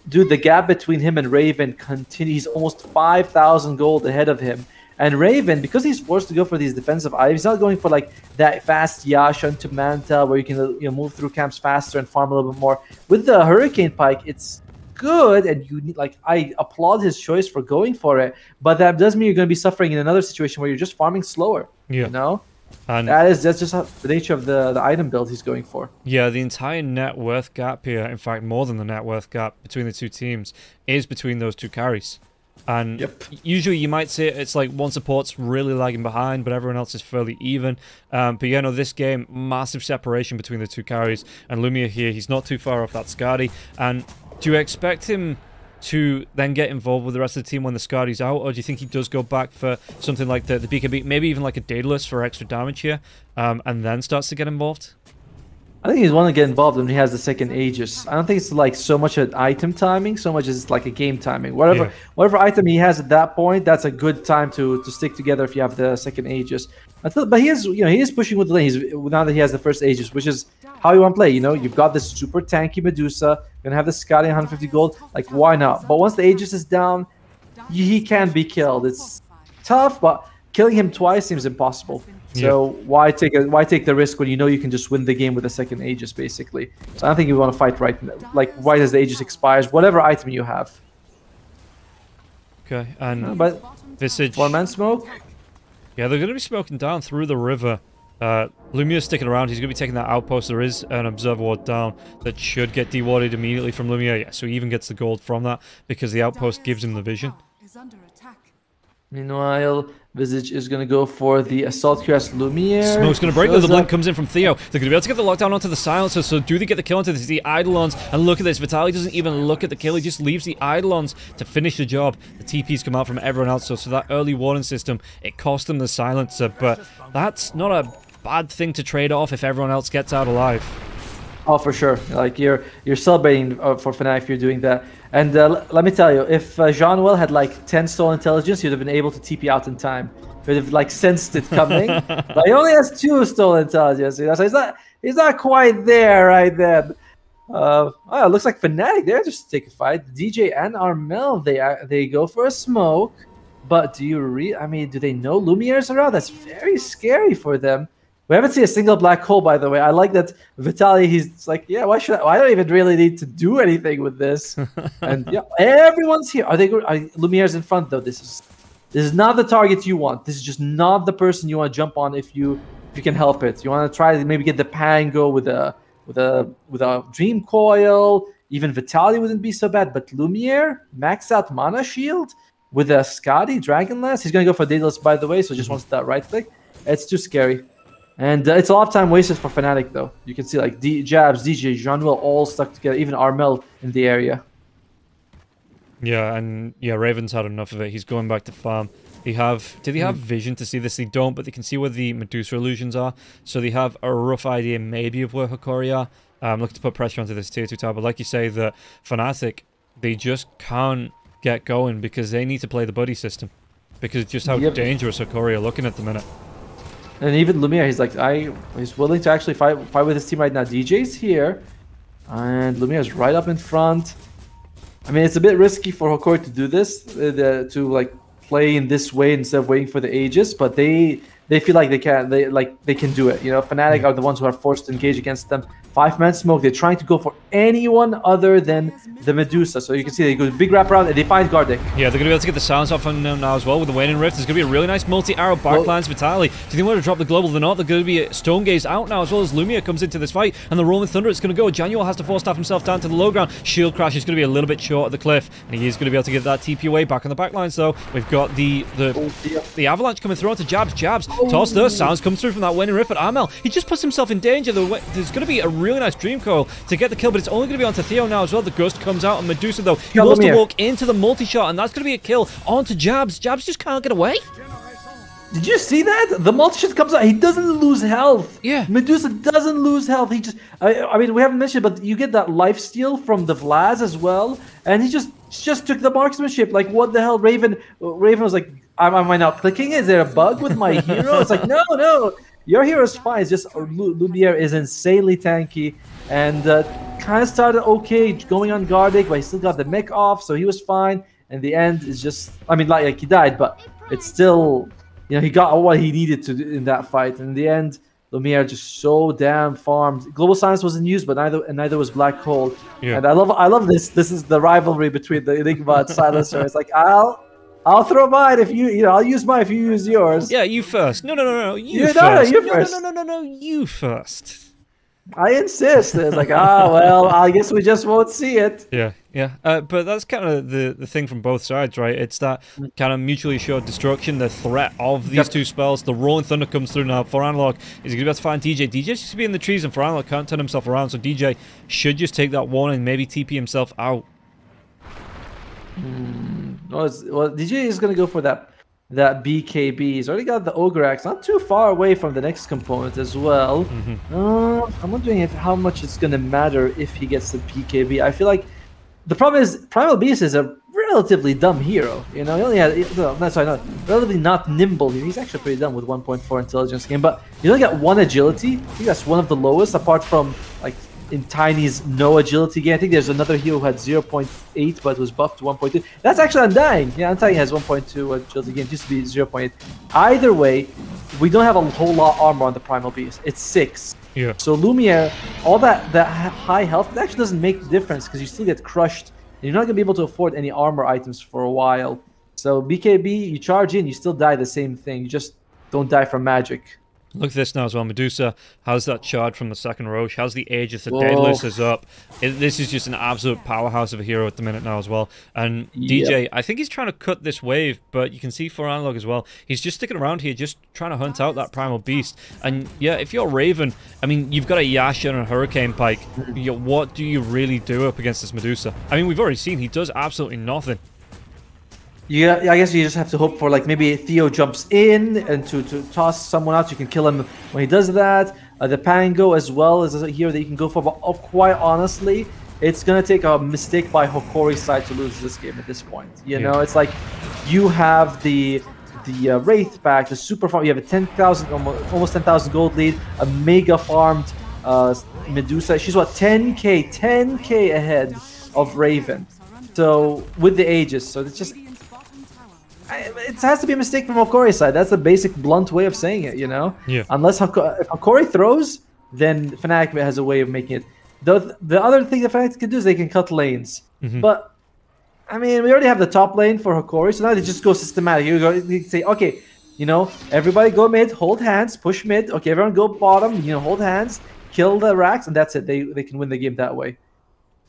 [SPEAKER 2] dude. The gap between him and Raven continues. He's almost 5,000 gold ahead of him. And Raven, because he's forced to go for these defensive items, he's not going for that fast Yasha into Manta where you can move through camps faster and farm a little bit more. With the Hurricane Pike, it's good, and you need, I applaud his choice for going for it, but that does mean you're going to be suffering in another situation where you're just farming slower. And that's just the nature of the item build he's going for. Yeah,
[SPEAKER 1] the entire net worth gap here, in fact more than the net worth gap between the two teams, is between those 2 carries. And usually you might say it's like one support's really lagging behind, but everyone else is fairly even. But yeah, no, this game, massive separation between the 2 carries. And Lumia here, he's not too far off that Skadi. And do you expect him to then get involved with the rest of the team when the Skadi's out? Or do you think he does go back for something like the BKB, maybe even like a Daedalus for extra damage here, and then starts to get involved?
[SPEAKER 2] I think he's want to get involved when he has the second Aegis. I don't think it's so much an item timing, so much as it's like a game timing. Whatever item he has at that point, that's a good time to stick together if you have the second Aegis. But he is pushing with the lane. Now that he has the first Aegis, which is how you want to play. You've got this super tanky Medusa. You're gonna have the Scotty 150 gold. Why not? But once the Aegis is down, he can be killed. It's tough, but killing him twice seems impossible. So why take the risk when you can just win the game with a second Aegis, basically? So I don't think you want to fight right as the Aegis expires, whatever item you have.
[SPEAKER 1] Okay, and
[SPEAKER 2] but
[SPEAKER 1] Visage
[SPEAKER 2] 1-man smoke.
[SPEAKER 1] Yeah, they're going to be smoking down through the river. Lumia's sticking around. He's going to be taking that outpost. There is an Observer Ward down that should get dewarded immediately from Lumia. Yeah, so he even gets the gold from that because the outpost gives him the vision.
[SPEAKER 2] Meanwhile, Visage is going to go for the Assault Cuirass Lumiere.
[SPEAKER 1] Smoke's going to break, though. The blink comes in from Theo. They're going to be able to get the lockdown onto the Silencer, so do they get the kill onto the Eidolons? And look at this. Vitaly doesn't even look at the kill. He just leaves the Eidolons to finish the job. The TPs come out from everyone else, so that early warning system, it cost them the Silencer, but that's not a bad thing to trade off if everyone else gets out alive.
[SPEAKER 2] Oh, for sure. You're celebrating for Fnatic if you're doing that. And let me tell you, if Jean-Noel had 10 Soul Intelligence, he'd have been able to TP out in time. He'd have sensed it coming. But he only has 2 Soul Intelligence, so he's not quite there right then. It looks like Fnatic there just to take a fight. DJ and Armel, they go for a smoke. But do they know Lumiere's around? That's very scary for them. We haven't seen a single black hole, by the way. I like that Vitaly, he's like, yeah, why should I don't even really need to do anything with this. And yeah, everyone's here. Lumiere's in front though. This is not the target you want. This is just not the person you want to jump on if you can help it. You want to try to maybe get the Pango with a Dream Coil. Even Vitaly wouldn't be so bad. But Lumiere, max out mana shield with a Scotty Dragon Lance. He's gonna go for Daedalus, by the way, so just wants that right click. It's too scary. And it's a lot of time wasted for Fnatic, though. You can see like Jabs, DJ, Jean-Will all stuck together, even Armel in the area.
[SPEAKER 1] Yeah, and yeah, Raven's had enough of it. He's going back to farm. Did they have vision to see this? They don't, but they can see where the Medusa illusions are. So they have a rough idea maybe of where Hokori are. Looking to put pressure onto this tier 2 tower. But like you say, the Fnatic, they just can't get going because they need to play the buddy system. Because just how dangerous Hokori are looking at the minute.
[SPEAKER 2] And even Lumiere, he's like, he's willing to actually fight with his team right now. DJ's here, and Lumiere's right up in front. I mean, it's a bit risky for Hokori to do this, to like play in this way instead of waiting for the Aegis, but they feel like they can do it. You know, Fnatic are the ones who are forced to engage against them. 5-man smoke. They're trying to go for anyone other than the Medusa. So you can see they go big wrap around and they find Gardic.
[SPEAKER 1] Yeah, they're going to be able to get the silence off on them now as well with the Waning Rift. There's going to be a really nice multi-arrow backlines Vitaly. Do they want to drop the global? They're not. They're going to be Stone Gaze out now as well as Lumiere comes into this fight. And the Rolling Thunder, it's going to go. Januel has to force staff himself down to the low ground. Shield Crash is going to be a little bit short of the cliff. And he is going to be able to get that TP away back on the backline. So we've got the Avalanche coming through onto Jabs. Toss the sounds come through from that Waning Rift. But Armel, he just puts himself in danger. There's going to be a really nice Dream Coil to get the kill, but it's only going to be onto Theo now as well. The Ghost comes out on Medusa though. He wants to walk into the multi-shot, and that's going to be a kill onto Jabs. Jabs just can't get away.
[SPEAKER 2] Did you see that? The multi-shot comes out. He doesn't lose health.
[SPEAKER 1] Yeah.
[SPEAKER 2] Medusa doesn't lose health. He just, I mean, we haven't mentioned, but you get that life steal from the Vlad as well, and he just took the marksmanship. Like, what the hell? Raven was like, am I not clicking? Is there a bug with my hero? It's like, no. Your hero is fine. It's just Lumiere is insanely tanky. And kind of started okay going on Gardic, but he still got the mech off, so he was fine. And the end is just, I mean, like he died, but it's still, you know, he got what he needed to do in that fight. And in the end, Lumiere just so damn farmed. Global Silence wasn't used, but neither was Black Hole. Yeah. And I love this. This is the rivalry between the Enigma and Silencer. It's like, I'll throw mine if I'll use mine if you use yours.
[SPEAKER 1] Yeah, you first. No, you first.
[SPEAKER 2] You first.
[SPEAKER 1] No, you first.
[SPEAKER 2] I insist. It's like, well, I guess we just won't see it.
[SPEAKER 1] Yeah. But that's kind of the thing from both sides, right? It's that kind of mutually assured destruction, the threat of these two spells. The Rolling Thunder comes through now. For Analog, he's going to be able to find DJ. DJ's just be in the trees, and For Analog can't turn himself around, so DJ should just take that warning, maybe TP himself out.
[SPEAKER 2] Well, DJ is going to go for that BKB. He's already got the Ograx, not too far away from the next component as well. I'm wondering how much it's going to matter if he gets the BKB. I feel like the problem is Primal Beast is a relatively dumb hero. You know, he only had relatively not nimble. He's actually pretty dumb with 1.4 intelligence game, but he only got 1 agility. I think that's one of the lowest, apart from like in Tiny's no agility game. I think there's another hero who had 0.8 but was buffed to 1.2. That's actually Undying. Yeah, Undying has 1.2 agility game. It used to be 0.8. Either way, we don't have a whole lot of armor on the Primal Beast. It's 6.
[SPEAKER 1] Yeah.
[SPEAKER 2] So Lumiere, all that high health, it actually doesn't make the difference because you still get crushed. And you're not going to be able to afford any armor items for a while. So BKB, you charge in, you still die the same thing. You just don't die from magic.
[SPEAKER 1] Look at this now as well. Medusa has that shard from the second Roche, has the Aegis, the Daedalus is up. This is just an absolute powerhouse of a hero at the minute now as well. And DJ, I think he's trying to cut this wave, but you can see for Analog as well. He's just sticking around here, just trying to hunt out that Primal Beast. And yeah, if you're Raven, I mean, you've got a Yasha and a Hurricane Pike. What do you really do up against this Medusa? I mean, we've already seen he does absolutely nothing.
[SPEAKER 2] Yeah, I guess you just have to hope for like maybe Theo jumps in and to toss someone out. You can kill him when he does that. The Pango as well is a hero that you can go for. But quite honestly, it's gonna take a mistake by Hokori's side to lose this game at this point. You know, it's like you have the Wraith back, the super farm. You have a 10,000, almost 10,000 gold lead, a mega farmed Medusa. She's what 10k ahead of Raven. So with the Aegis, so it's just. it has to be a mistake from Hokori's side. That's the basic blunt way of saying it, you know?
[SPEAKER 1] Yeah.
[SPEAKER 2] Unless if Hokori throws, then Fnatic has a way of making it. The other thing that Fnatic can do is they can cut lanes. But, I mean, we already have the top lane for Hokori, so now they just go systematic. You say, okay, you know, everybody go mid, hold hands, push mid. Okay, everyone go bottom, you know, hold hands, kill the racks, and that's it. They can win the game that way.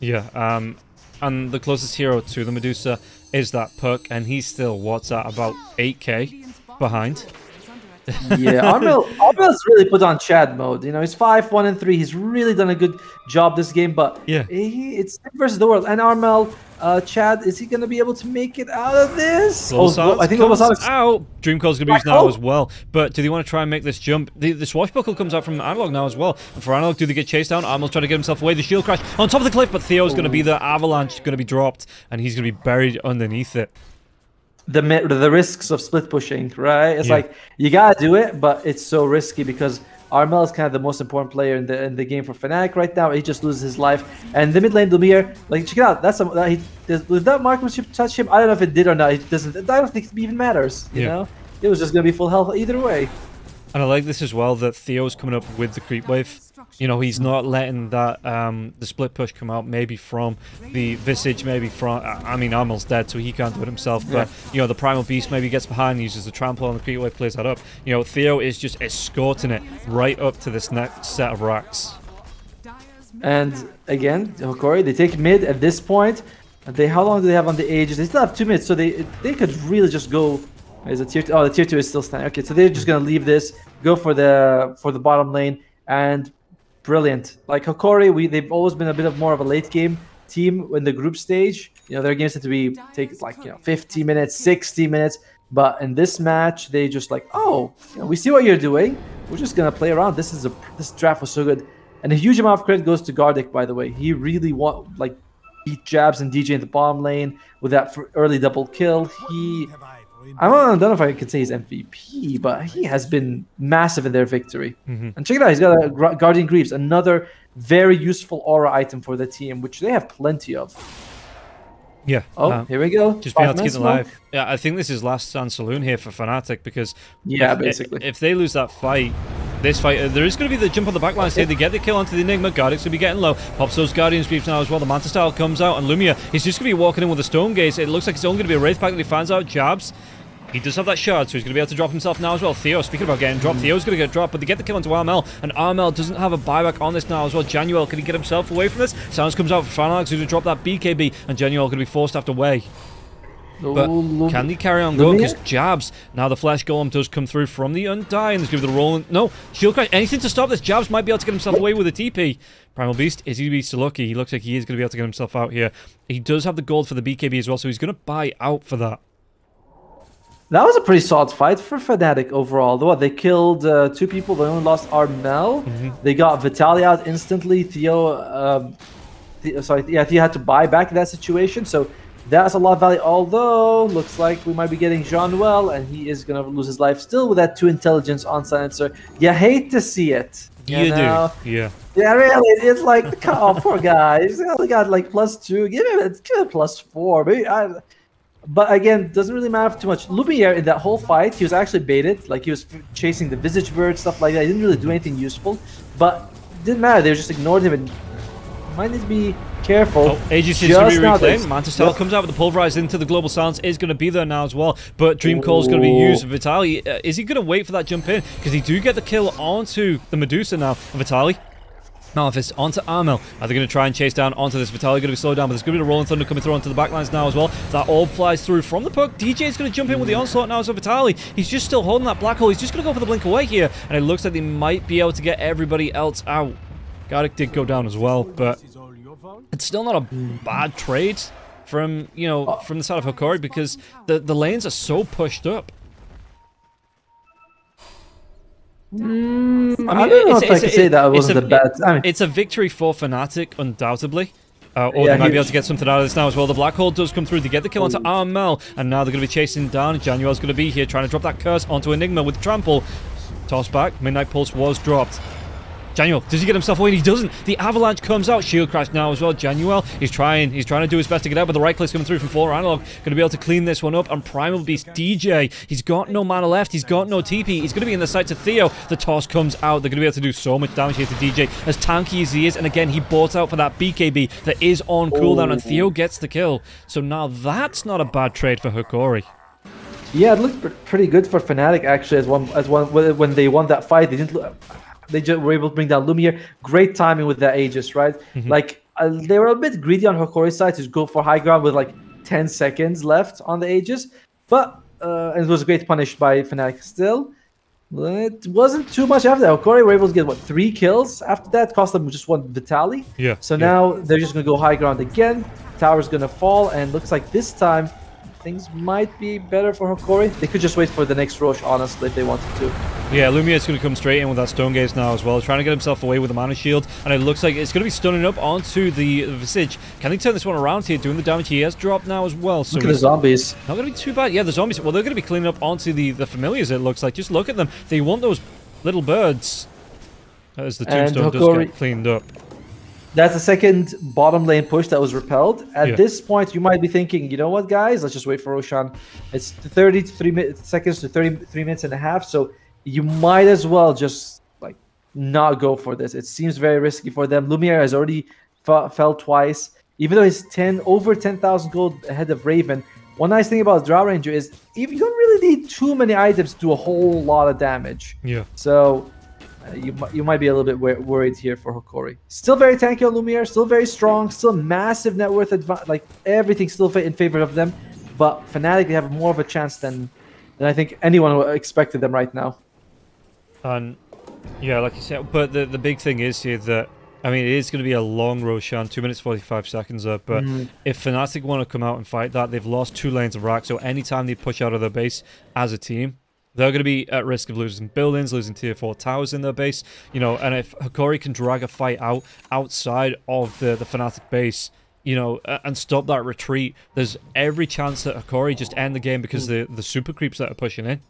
[SPEAKER 1] Yeah, and the closest hero to the Medusa is that Puck, and he's still, what's that, about 8k behind?
[SPEAKER 2] Yeah, Armel's really put on Chad mode. You know, he's 5-1-3. He's really done a good job this game, but
[SPEAKER 1] yeah,
[SPEAKER 2] it's versus the world. And Armel, Chad, is he going to be able to make it out of this?
[SPEAKER 1] I think comes out. Dreamcore's going to be used now as well. But do they want to try and make this jump? The swashbuckle comes out from Analog now as well. And for Analog, do they get chased down? Armel's trying to get himself away. The shield crash on top of the cliff, but Theo's going to be the avalanche, going to be dropped, and he's going to be buried underneath it.
[SPEAKER 2] The risks of split pushing, right? It's like you gotta do it, but it's so risky because Armel is kind of the most important player in the game for Fnatic right now. He just loses his life, and the mid lane Lumiere, like check it out. Did that marksmanship touch him? I don't know if it did or not. It doesn't. I don't think it even matters. You know, it was just gonna be full health either way.
[SPEAKER 1] And I like this as well that Theo's coming up with the creep wave. You know, he's not letting that the split push come out maybe from the Visage, maybe from I mean Armel's dead, so he can't do it himself, but you know, the Primal Beast maybe gets behind, uses the trample on the creep wave, plays that up. You know, Theo is just escorting it right up to this next set of racks.
[SPEAKER 2] And again, Hokori, they take mid at this point. How long do they have on the Aegis? They still have 2 minutes, so they could really just go. Is it tier 2? Oh, the tier 2 is still standing. Okay, so they're just gonna leave this, go for the bottom lane, and brilliant. Like Hokori, they've always been a bit of more of a late game team in the group stage. You know, their games tend to take like 50 minutes, 60 minutes. But in this match, they just like, oh, we see what you're doing. We're just gonna play around. This draft was so good, and a huge amount of credit goes to Gardic, by the way. He really beat Jabs and DJ in the bottom lane with that early double kill. I don't know if I could say he's MVP, but he has been massive in their victory. And check it out, he's got a Guardian Greaves, another very useful aura item for the team, which they have plenty of.
[SPEAKER 1] Yeah.
[SPEAKER 2] Oh, here we go.
[SPEAKER 1] Just being able to keep them alive. Yeah, I think this is last stand saloon here for Fnatic because
[SPEAKER 2] basically,
[SPEAKER 1] if they lose that fight, there is going to be the jump on the backline. Say they get the kill onto the Enigma. Gardic's going to be getting low. Pops those Guardian Greaves now as well. The Manta Style comes out, and Lumia, he's just going to be walking in with a Stone Gaze. It looks like it's only going to be a Wraith Pack that he finds out. Jabs. He does have that shard, so he's going to be able to drop himself now as well. Theo, speaking about getting dropped, Theo's going to get dropped, but they get the kill onto Armel, and Armel doesn't have a buyback on this now as well. Januel, can he get himself away from this? Sounds comes out for Fnatic, who's going to drop that BKB, and Januel going to be forced after way. But can they carry on going? Because Jabs, now the Flesh Golem does come through from the Undying. There's going to be the rolling. No, Shield Crash, anything to stop this. Jabs might be able to get himself away with a TP. Primal Beast, is he be so lucky? He looks like he is going to be able to get himself out here. He does have the gold for the BKB as well, so he's going to buy out for that.
[SPEAKER 2] That was a pretty solid fight for Fnatic overall. They killed 2 people. They only lost Armel. They got Vitaly out instantly. Theo had to buy back in that situation. So that's a lot of value. Although, looks like we might be getting Jean-Noel, and he is going to lose his life still with that 2 intelligence on silencer. You hate to see it. You know?
[SPEAKER 1] Yeah.
[SPEAKER 2] Yeah, really. It's like, oh, poor guy. He's only got like +2. Give him a +4. Maybe But again, doesn't really matter too much. Lumiere in that whole fight, he was actually baited. Like he was chasing the Visage Bird, stuff like that. He didn't really do anything useful, but it didn't matter. They just ignored him and might need to be careful.
[SPEAKER 1] Oh, Aegis is going to be reclaimed. Manta Style comes out with the Pulverize into the Global Silence, is going to be there now as well. But Dream Core's going to be used for Vitaly. Is he going to wait for that jump in? Because he do get the kill onto the Medusa now, Vitaly. Malefice onto Armel. Are they going to try and chase down onto this? Vitaly going to be slowed down, but there's going to be a Rolling Thunder coming through onto the backlines now as well. That orb flies through from the Puck. DJ is going to jump in with the onslaught now as well. Vitaly, he's just still holding that black hole. He's just going to go for the blink away here, and it looks like they might be able to get everybody else out. Gardic did go down as well, but it's still not a bad trade from, from the side of Hokori because the lanes are so pushed up.
[SPEAKER 2] I don't know if I could say that wasn't a bad.
[SPEAKER 1] It's a victory for Fnatic, undoubtedly. Or they might be able to get something out of this now as well. The Black Hole does come through to get the kill onto Armel, and now they're going to be chasing down. Januel's going to be here trying to drop that curse onto Enigma with Trample. Toss back. Midnight Pulse was dropped. Januel, does he get himself away? He doesn't. The avalanche comes out. Shield crash now as well. Januel, he's trying to do his best to get out, but the right click's coming through from 4 Analog. Going to be able to clean this one up. And Primal Beast DJ, he's got no mana left. He's got no TP. He's going to be in the sight to Theo. The toss comes out. They're going to be able to do so much damage here to DJ, as tanky as he is. And again, he bought out for that BKB that is on cooldown, and Theo gets the kill. So now that's not a bad trade for Hokori.
[SPEAKER 2] Yeah, it looked pretty good for Fnatic actually. When they won that fight, they didn't look. They just were able to bring down Lumiere. Great timing with that Aegis, right? Like, they were a bit greedy on Hokori's side to go for high ground with like 10 seconds left on the Aegis. But it was a great punish by Fnatic still. It wasn't too much after that. Hokori were able to get, what, 3 kills after that? Cost them just 1 Vitali.
[SPEAKER 1] Yeah.
[SPEAKER 2] So now they're just going to go high ground again. Tower's going to fall, and looks like this time things might be better for Hokori. They could just wait for the next Roche, honestly, if they wanted to.
[SPEAKER 1] Yeah, Lumiere's going to come straight in with that Stone Gaze now as well, trying to get himself away with the Mana Shield, and it looks like it's going to be stunning up onto the Visage. Can he turn this one around here, doing the damage he has dropped now as well? So
[SPEAKER 2] look at the zombies.
[SPEAKER 1] Not going to be too bad. Yeah, the zombies, well, they're going to be cleaning up onto the Familiars, it looks like. Just look at them. They want those little birds. As the Tombstone does get cleaned up.
[SPEAKER 2] That's the second bottom lane push that was repelled. At this point, you might be thinking, you know what, guys? Let's just wait for Roshan. It's 33 seconds to 33 minutes and a half, so you might as well just like not go for this. It seems very risky for them. Lumiere has already fell twice. Even though he's over 10,000 gold ahead of Raven, one nice thing about Drow Ranger is you don't really need too many items to do a whole lot of damage.
[SPEAKER 1] Yeah.
[SPEAKER 2] So you might be a little bit worried here for Hokori. Still very tanky on Lumiere, still very strong, still massive net worth advantage, like everything still in favor of them. But Fnatic, they have more of a chance than I think anyone expected them right now.
[SPEAKER 1] And yeah, like you said, but the big thing is here that, I mean, it is going to be a long Roshan, 2 minutes 45 seconds up. But if Fnatic want to come out and fight that, they've lost 2 lanes of rack. So anytime they push out of their base as a team, they're going to be at risk of losing buildings, losing tier 4 towers in their base, you know. And if Hokori can drag a fight outside of the Fnatic base, you know, and stop that retreat, there's every chance that Hokori just end the game because the super creeps that are pushing in.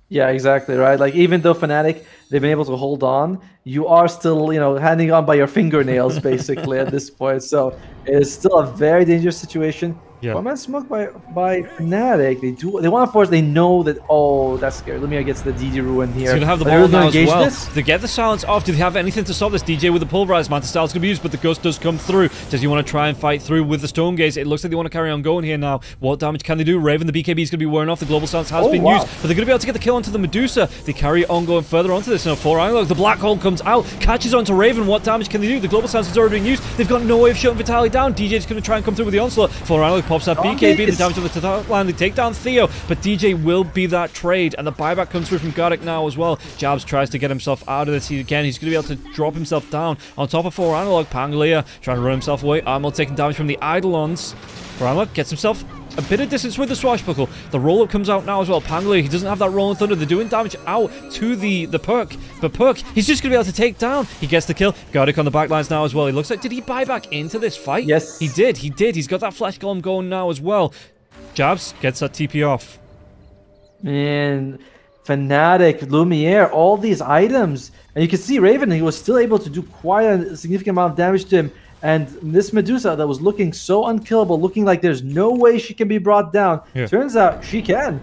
[SPEAKER 2] Yeah, exactly, right? Like, even though Fnatic, they've been able to hold on, you are still, you know, hanging on by your fingernails, basically, at this point. So it is still a very dangerous situation. Yeah. One man smoked by Fnatic. They want to force. They know that. Oh, that's scary. Lumiere gets the DD ruin here.
[SPEAKER 1] He's gonna have the ball now as well. They get the silence off. Do they have anything to stop this? DJ with the pulverized Manta Style's gonna be used, but the gust does come through. Does he want to try and fight through with the Stone Gaze? It looks like they want to carry on going here now. What damage can they do? Raven, the BKB is gonna be wearing off. The global silence has been used, but they're gonna be able to get the kill onto the Medusa. They carry on going further onto this. Now 4 Analog. The black hole comes out, catches onto Raven. What damage can they do? The global silence has already been used. They've got no way of shutting Vitaly down. DJ's gonna try and come through with the onslaught. 4 Analog pops that BKB. The damage on the top line. They take down Theo, but DJ will be that trade, and the buyback comes through from Gardic now as well. Jabs tries to get himself out of this. He's going to be able to drop himself down on top of 4 Analog. Panglia trying to run himself away. Armel taking damage from the Eidolons. 4 Analog gets himself a bit of distance with the swashbuckle. The roll-up comes out now as well. Panglia, he doesn't have that rolling thunder. They're doing damage out to the Perk. But Perk, he's just going to be able to take down. He gets the kill. Gardic on the backlines now as well. He looks like, did he buy back into this fight?
[SPEAKER 2] Yes.
[SPEAKER 1] He did. He's got that flash golem going now as well. Jabs gets that TP off.
[SPEAKER 2] Man, Fnatic, Lumiere, all these items. And you can see Raven, he was still able to do quite a significant amount of damage to him. And this Medusa that was looking so unkillable, looking like there's no way she can be brought down. Yeah. Turns out she can.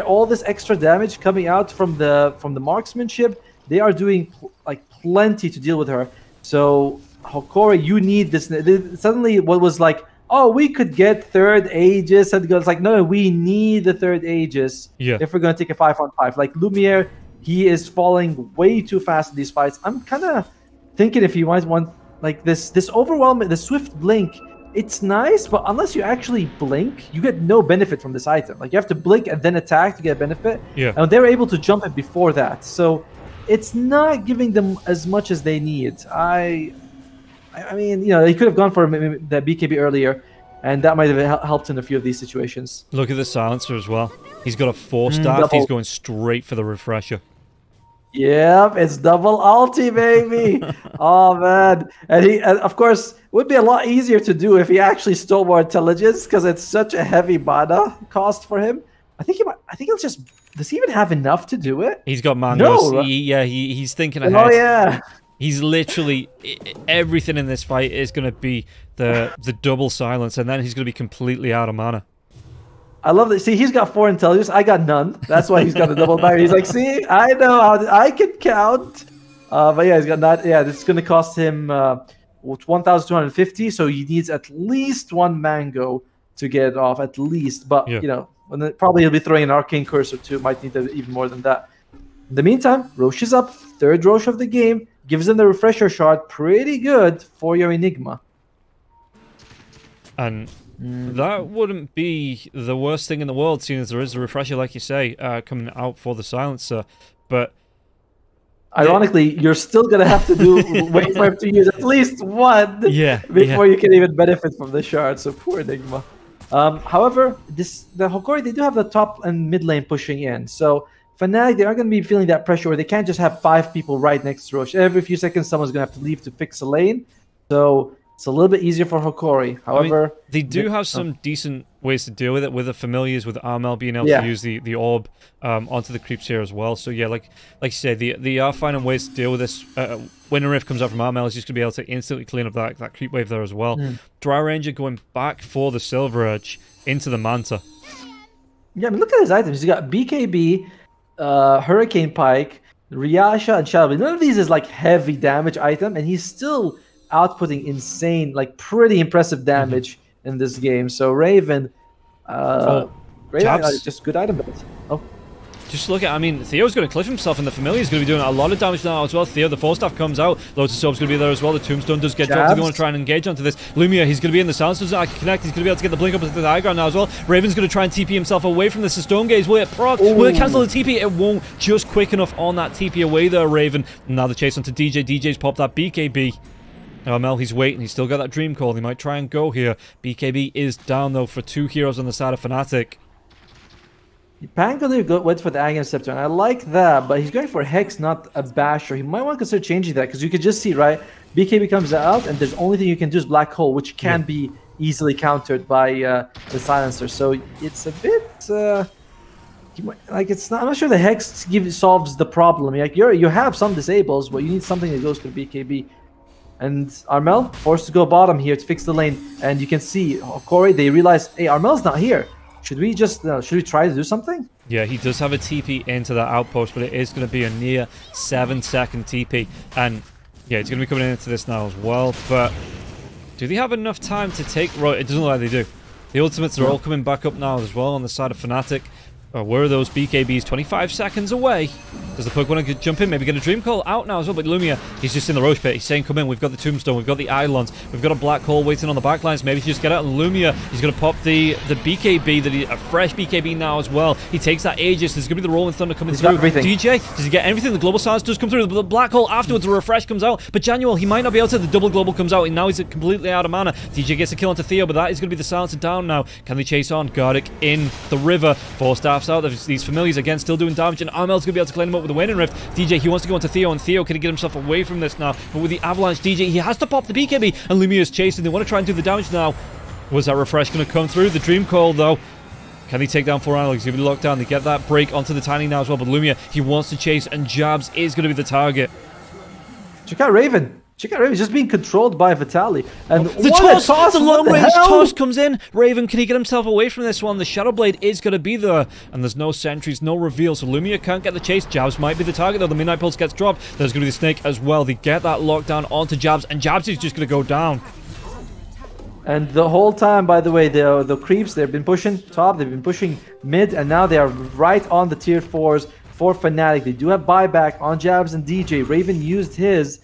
[SPEAKER 2] All this extra damage coming out from the marksmanship, they are doing like plenty to deal with her. So Hokori, you need this. Suddenly what was like, oh, we could get third Aegis, and it's like, no, we need the third Aegis if we're going to take a 5-on-5. Like, Lumiere, he is falling way too fast in these fights. I'm kind of thinking if you might want, like, this overwhelming, the Swift Blink, it's nice, but unless you actually blink, you get no benefit from this item. Like, you have to blink and then attack to get benefit. Yeah. And they were able to jump it before that. So it's not giving them as much as they need. I mean, you know, they could have gone for the BKB earlier, and that might have helped in a few of these situations.
[SPEAKER 1] Look at the silencer as well. He's got a 4-staff. He's going straight for the refresher.
[SPEAKER 2] Yep, it's double ulti, baby. Oh, man. And of course, it would be a lot easier to do if he actually stole more intelligence, because it's such a heavy mana cost for him. I think I think he'll just... Does he even have enough to do it?
[SPEAKER 1] He's got mangoes.
[SPEAKER 2] No.
[SPEAKER 1] He's thinking ahead.
[SPEAKER 2] Oh, yeah.
[SPEAKER 1] He's literally... Everything in this fight is going to be the double silence, and then he's going to be completely out of mana.
[SPEAKER 2] I love that. See, he's got 4 intelligence. I got none. That's why he's got the double dagger. He's like, see, I know how I can count. But yeah, he's got that. Yeah, this is going to cost him 1,250. So he needs at least 1 mango to get it off, at least. But, you know, probably he'll be throwing an arcane curse or 2. Might need even more than that. In the meantime, Roche is up. 3rd Roche of the game. Gives him the refresher shard. Pretty good for your Enigma.
[SPEAKER 1] And that wouldn't be the worst thing in the world, seeing as there is a refresher, like you say, coming out for the silencer. But
[SPEAKER 2] ironically, you're still gonna have to wait for him to use at least 1 before you can even benefit from the shard. So poor Enigma. However, the Hokori, they do have the top and mid lane pushing in. So Fnatic, they are going to be feeling that pressure where they can't just have 5 people right next to Roche. Every few seconds, someone's going to have to leave to fix a lane. So it's a little bit easier for Hokori. However,
[SPEAKER 1] I mean, they do have some decent ways to deal with it, with the familiars, with Armel being able to use the orb onto the creeps here as well. So yeah, like you said, they are finding ways to deal with this. When a rift comes out from Armel, he's just going to be able to instantly clean up that creep wave there as well. Dry Ranger going back for the Silver Edge into the Manta.
[SPEAKER 2] Yeah, I mean, look at his items. He's got BKB, Hurricane Pike, Ryasha, and Shadow Blade. None of these is like heavy damage item, and he's still outputting insane, like pretty impressive damage in this game. So Raven, just good item build.
[SPEAKER 1] Just look at, I mean, Theo's going to cliff himself, and the Familiar's going to be doing a lot of damage now as well. Theo, the 4-staff comes out, loads of subs going to be there as well. The Tombstone does get dropped if you want to try and engage onto this. Lumia, he's going to be in the Silence, doesn't connect, he's going to be able to get the blink up into the high ground now as well. Raven's going to try and TP himself away from this. The Stone Gaze, will it proc? Will it cancel the TP? It won't, just quick enough on that TP away there, Raven. And now the chase onto DJ. DJ's popped that BKB. Now Mel, he's waiting, he's still got that Dream Call, he might try and go here. BKB is down though for 2 heroes on the side of Fnatic.
[SPEAKER 2] Pangolier went for the Aghanim Scepter, and I like that, but he's going for Hex, not a Basher. He might want to consider changing that, because you could just see, right, BKB comes out, and there's only thing you can do is Black Hole, which can be easily countered by the Silencer. So it's a bit, like, it's not, I'm not sure the Hex solves the problem. Like, you have some disables, but you need something that goes through BKB. And Armel forced to go bottom here to fix the lane, and you can see Hokori, they realize, hey, Armel's not here. Should we just should we try to do something?
[SPEAKER 1] Yeah, he does have a TP into that outpost, but it is going to be a near 7-second TP. And yeah, he's going to be coming into this now as well. But do they have enough time to take... Right, it doesn't look like they do. The ultimates are all coming back up now as well on the side of Fnatic. Where are those BKBs? 25 seconds away. Does the Pug want to jump in? Maybe get a Dream Call out now as well. But Lumia, he's just in the Roche pit. He's saying, come in. We've got the Tombstone. We've got the Eidolons. We've got a Black Hole waiting on the backlines. Maybe just get out. And Lumia, he's going to pop the BKB, a fresh BKB now as well. He takes that Aegis. There's going to be the Rolling Thunder coming through. DJ, does he get everything? The Global Silence does come through. The Black Hole afterwards, the Refresh comes out. But Januel, he might not be able to. The double Global comes out. And now he's completely out of mana. DJ gets a kill onto Theo, but that is going to be the Silencer down now. Can they chase on? Gardic in the river. 4 staffs out. There's these familiar again still doing damage, and Armel's gonna be able to clean him up with the Waning Rift. DJ, he wants to go into Theo, and Theo can he get himself away from this now, but with the Avalanche, DJ, he has to pop the BKB, and Lumia's chasing. They want to try and do the damage now. Was that Refresh gonna come through? The Dream Call though, can he take down 4 Analytics? He'll be locked down. They get that break onto the Tiny now as well, but Lumia, he wants to chase, and Jabs is gonna be the target.
[SPEAKER 2] Check out Raven. Check out Raven just being controlled by Vitali. And
[SPEAKER 1] the toss, the long-range toss comes in. Raven, can he get himself away from this one? The Shadow Blade is going to be there. And there's no sentries, no reveal. So Lumia can't get the chase. Jabs might be the target, though. The Midnight Pulse gets dropped. There's going to be the Snake as well. They get that lockdown onto Jabs, and Jabs is just going to go down.
[SPEAKER 2] And the whole time, by the way, the creeps, they've been pushing top, they've been pushing mid, and now they are right on the tier 4s for Fnatic. They do have buyback on Jabs and DJ. Raven used his.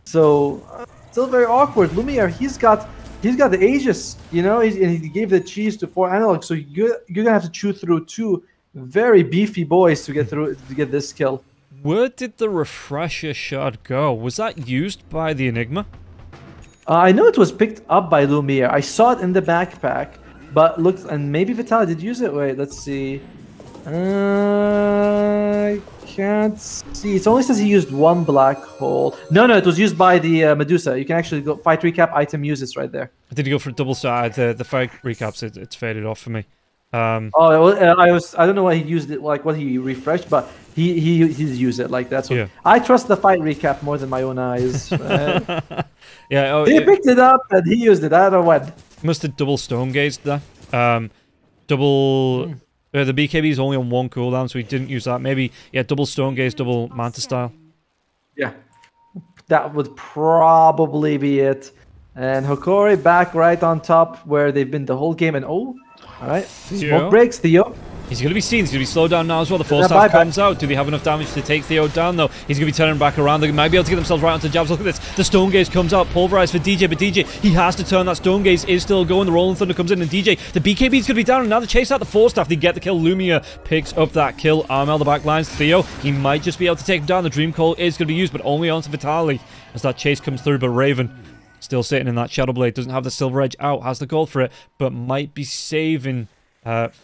[SPEAKER 2] So, still very awkward. Lumiere, he's got the Aegis, you know, and he gave the cheese to 4 Analog. So you're gonna have to chew through 2 very beefy boys to get this kill.
[SPEAKER 1] Where did the Refresher shard go? Was that used by the Enigma?
[SPEAKER 2] I know it was picked up by Lumiere. I saw it in the backpack, but look, and maybe Vitali did use it. Wait, let's see. I can't see. It only says he used 1 Black Hole. No, it was used by the Medusa. You can actually go fight recap item uses right there.
[SPEAKER 1] Did he go for double side? The fight recaps, it's faded off for me.
[SPEAKER 2] I don't know why he used it, like what he refreshed, but he's used it. Like that's what I trust the fight recap more than my own eyes.
[SPEAKER 1] Yeah,
[SPEAKER 2] he picked it up and he used it. I don't know what.
[SPEAKER 1] Must have double stone gazed there. Double. The BKB is only on 1 cooldown, so he didn't use that. Maybe double stone gaze, double manta style.
[SPEAKER 2] Yeah, that would probably be it. And Hokori back right on top where they've been the whole game. And all right, smoke breaks, Theo.
[SPEAKER 1] He's going to be seen. He's going to be slowed down now as well. The full staff comes out. Do they have enough damage to take Theo down, though? He's going to be turning back around. They might be able to get themselves right onto jabs. Look at this. The Stone Gaze comes out. Pulverized for DJ, but DJ, he has to turn. That Stone Gaze is still going. The Rolling Thunder comes in, and DJ, the BKB is going to be down. And now they chase out the full staff. They get the kill. Lumia picks up that kill. Armel, the back lines. Theo, he might just be able to take him down. The Dream Call is going to be used, but only onto Vitaly as that chase comes through. But Raven, still sitting in that Shadow Blade. Doesn't have the Silver Edge out. Has the gold for it, but might be saving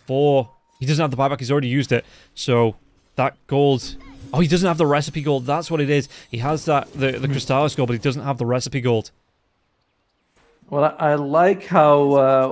[SPEAKER 1] for... He doesn't have the buyback, he's already used it. So that gold... Oh, he doesn't have the recipe gold. That's what it is. He has that the Crystallis gold, but he doesn't have the recipe gold.
[SPEAKER 2] Well, I like how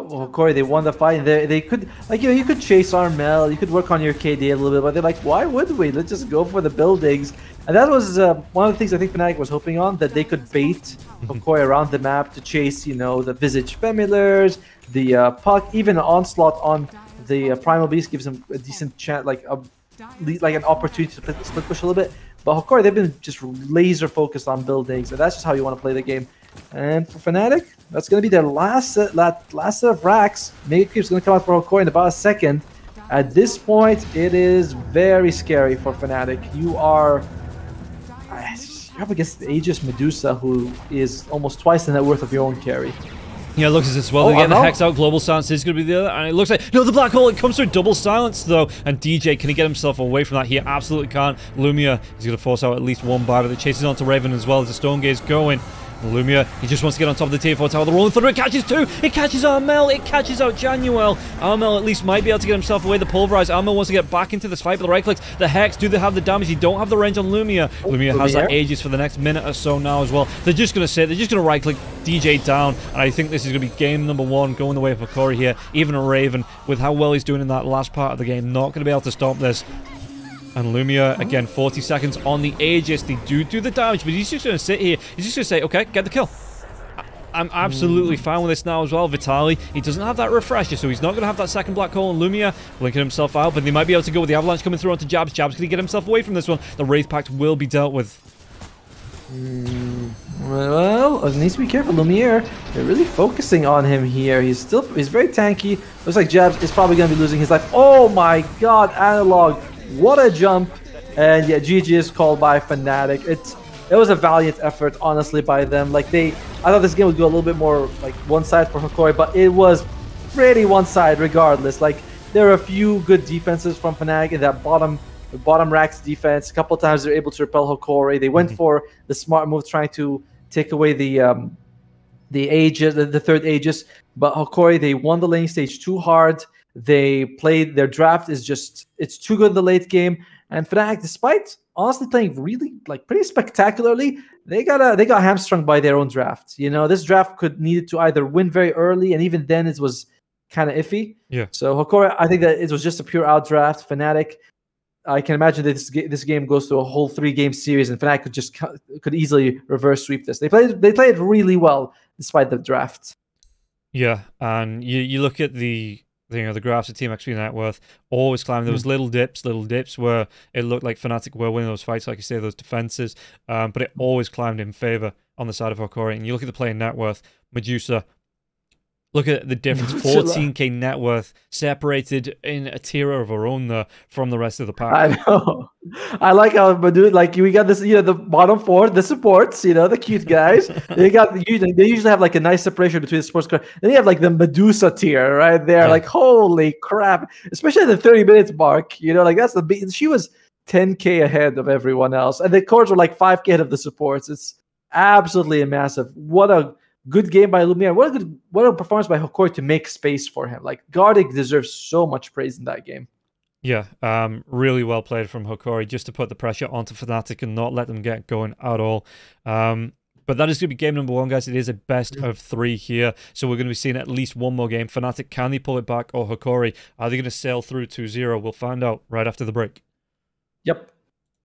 [SPEAKER 2] Hokori, they won the fight. They could, like, you could chase Armel, you could work on your KD a little bit, but they're like, why would we? Let's just go for the buildings. And that was one of the things I think Fnatic was hoping on, that they could bait Hokori around the map to chase, the Visage Femilers, the Puck, even an Onslaught on the Primal Beast gives him a decent chance, like an opportunity to split push a little bit. But Hokori, they've been just laser focused on buildings, and that's just how you want to play the game. And for Fnatic, that's going to be their last set of racks. Mega Creep's going to come out for Hokori in about a second. At this point, it is very scary for Fnatic. You're up against the Aegis Medusa, who is almost twice the net worth of your own carry.
[SPEAKER 1] Yeah, it looks as well. They get the Hex out. Global Silence is going to be the other. And it looks like... No, the Black Hole. It comes through. Double Silence, though. And DJ, can he get himself away from that? He absolutely can't. Lumia is going to force out at least one buy, but it chases onto Raven as well as the Stone Gaze going. Lumia, he just wants to get on top of the tier 4 tower. The Rolling Thunder, it catches 2. It catches Armel. It catches out Januel. Armel at least might be able to get himself away. The Pulverize. Armel wants to get back into this fight, but the right clicks. The Hex, do they have the damage? He don't have the range on Lumia. Lumia has that Aegis for the next minute or so now as well. They're just going to sit. They're just going to right click DJ down. And I think this is going to be game number 1 going the way of Hokori here. Even a Raven, with how well he's doing in that last part of the game, not going to be able to stop this. And Lumia, again, 40 seconds on the Aegis. They do the damage, but he's just going to sit here. He's just going to say, okay, get the kill. I'm absolutely fine with this now as well. Vitaly, he doesn't have that refresher, so he's not going to have that second black hole. And Lumia blinking himself out, but they might be able to go with the avalanche coming through onto Jabs. Jabs, can he get himself away from this one? The Wraith Pact will be dealt with.
[SPEAKER 2] Well, it needs to be careful. Lumiere, they're really focusing on him here. He's very tanky. Looks like Jabs is probably going to be losing his life. Oh my god, Analog. What a jump. And yeah, GG is called by Fnatic. It was a valiant effort, honestly, by them. Like I thought this game would go a little bit more like one side for Hokori, but it was pretty one side regardless. Like there are a few good defenses from Fnatic in that bottom racks defense. A couple of times they're able to repel Hokori. They went for the smart move, trying to take away the Aegis, the third Aegis. But Hokori, they won the lane stage too hard. They played their draft it's too good in the late game. And Fnatic, despite honestly playing really pretty spectacularly, they got hamstrung by their own draft. This draft needed to either win very early, and even then it was kind of iffy.
[SPEAKER 1] Yeah.
[SPEAKER 2] So Hokori, I think that it was just a pure outdraft. Fnatic, I can imagine that this game goes to a whole 3-game series, and Fnatic could easily reverse sweep this. They played really well despite the draft.
[SPEAKER 1] Yeah, and you look at the graphs of Team XP net worth always climbed. There was little dips where it looked like Fnatic were winning those fights, like you say, those defenses, but it always climbed in favor on the side of Hokori. And you look at the player net worth, Medusa. Look at the difference, 14k net worth, separated in a tier of her own there from the rest of the pack.
[SPEAKER 2] I know. I like how we got this, the bottom 4, the supports, the cute guys. They usually have a nice separation between the sports card. Then you have the Medusa tier right there. Yeah. Holy crap! Especially at the 30 minutes mark, that's the big. She was 10k ahead of everyone else, and the cores were 5k ahead of the supports. It's absolutely massive. What a good game by Lumiere. What a performance by Hokori to make space for him. Gardic deserves so much praise in that game.
[SPEAKER 1] Yeah, really well played from Hokori, just to put the pressure onto Fnatic and not let them get going at all. But But that is going to be game number 1, guys. It is a best of 3 here. So we're going to be seeing at least one more game. Fnatic, can they pull it back? Or Hokori, are they going to sail through 2-0? We'll find out right after the break.
[SPEAKER 2] Yep.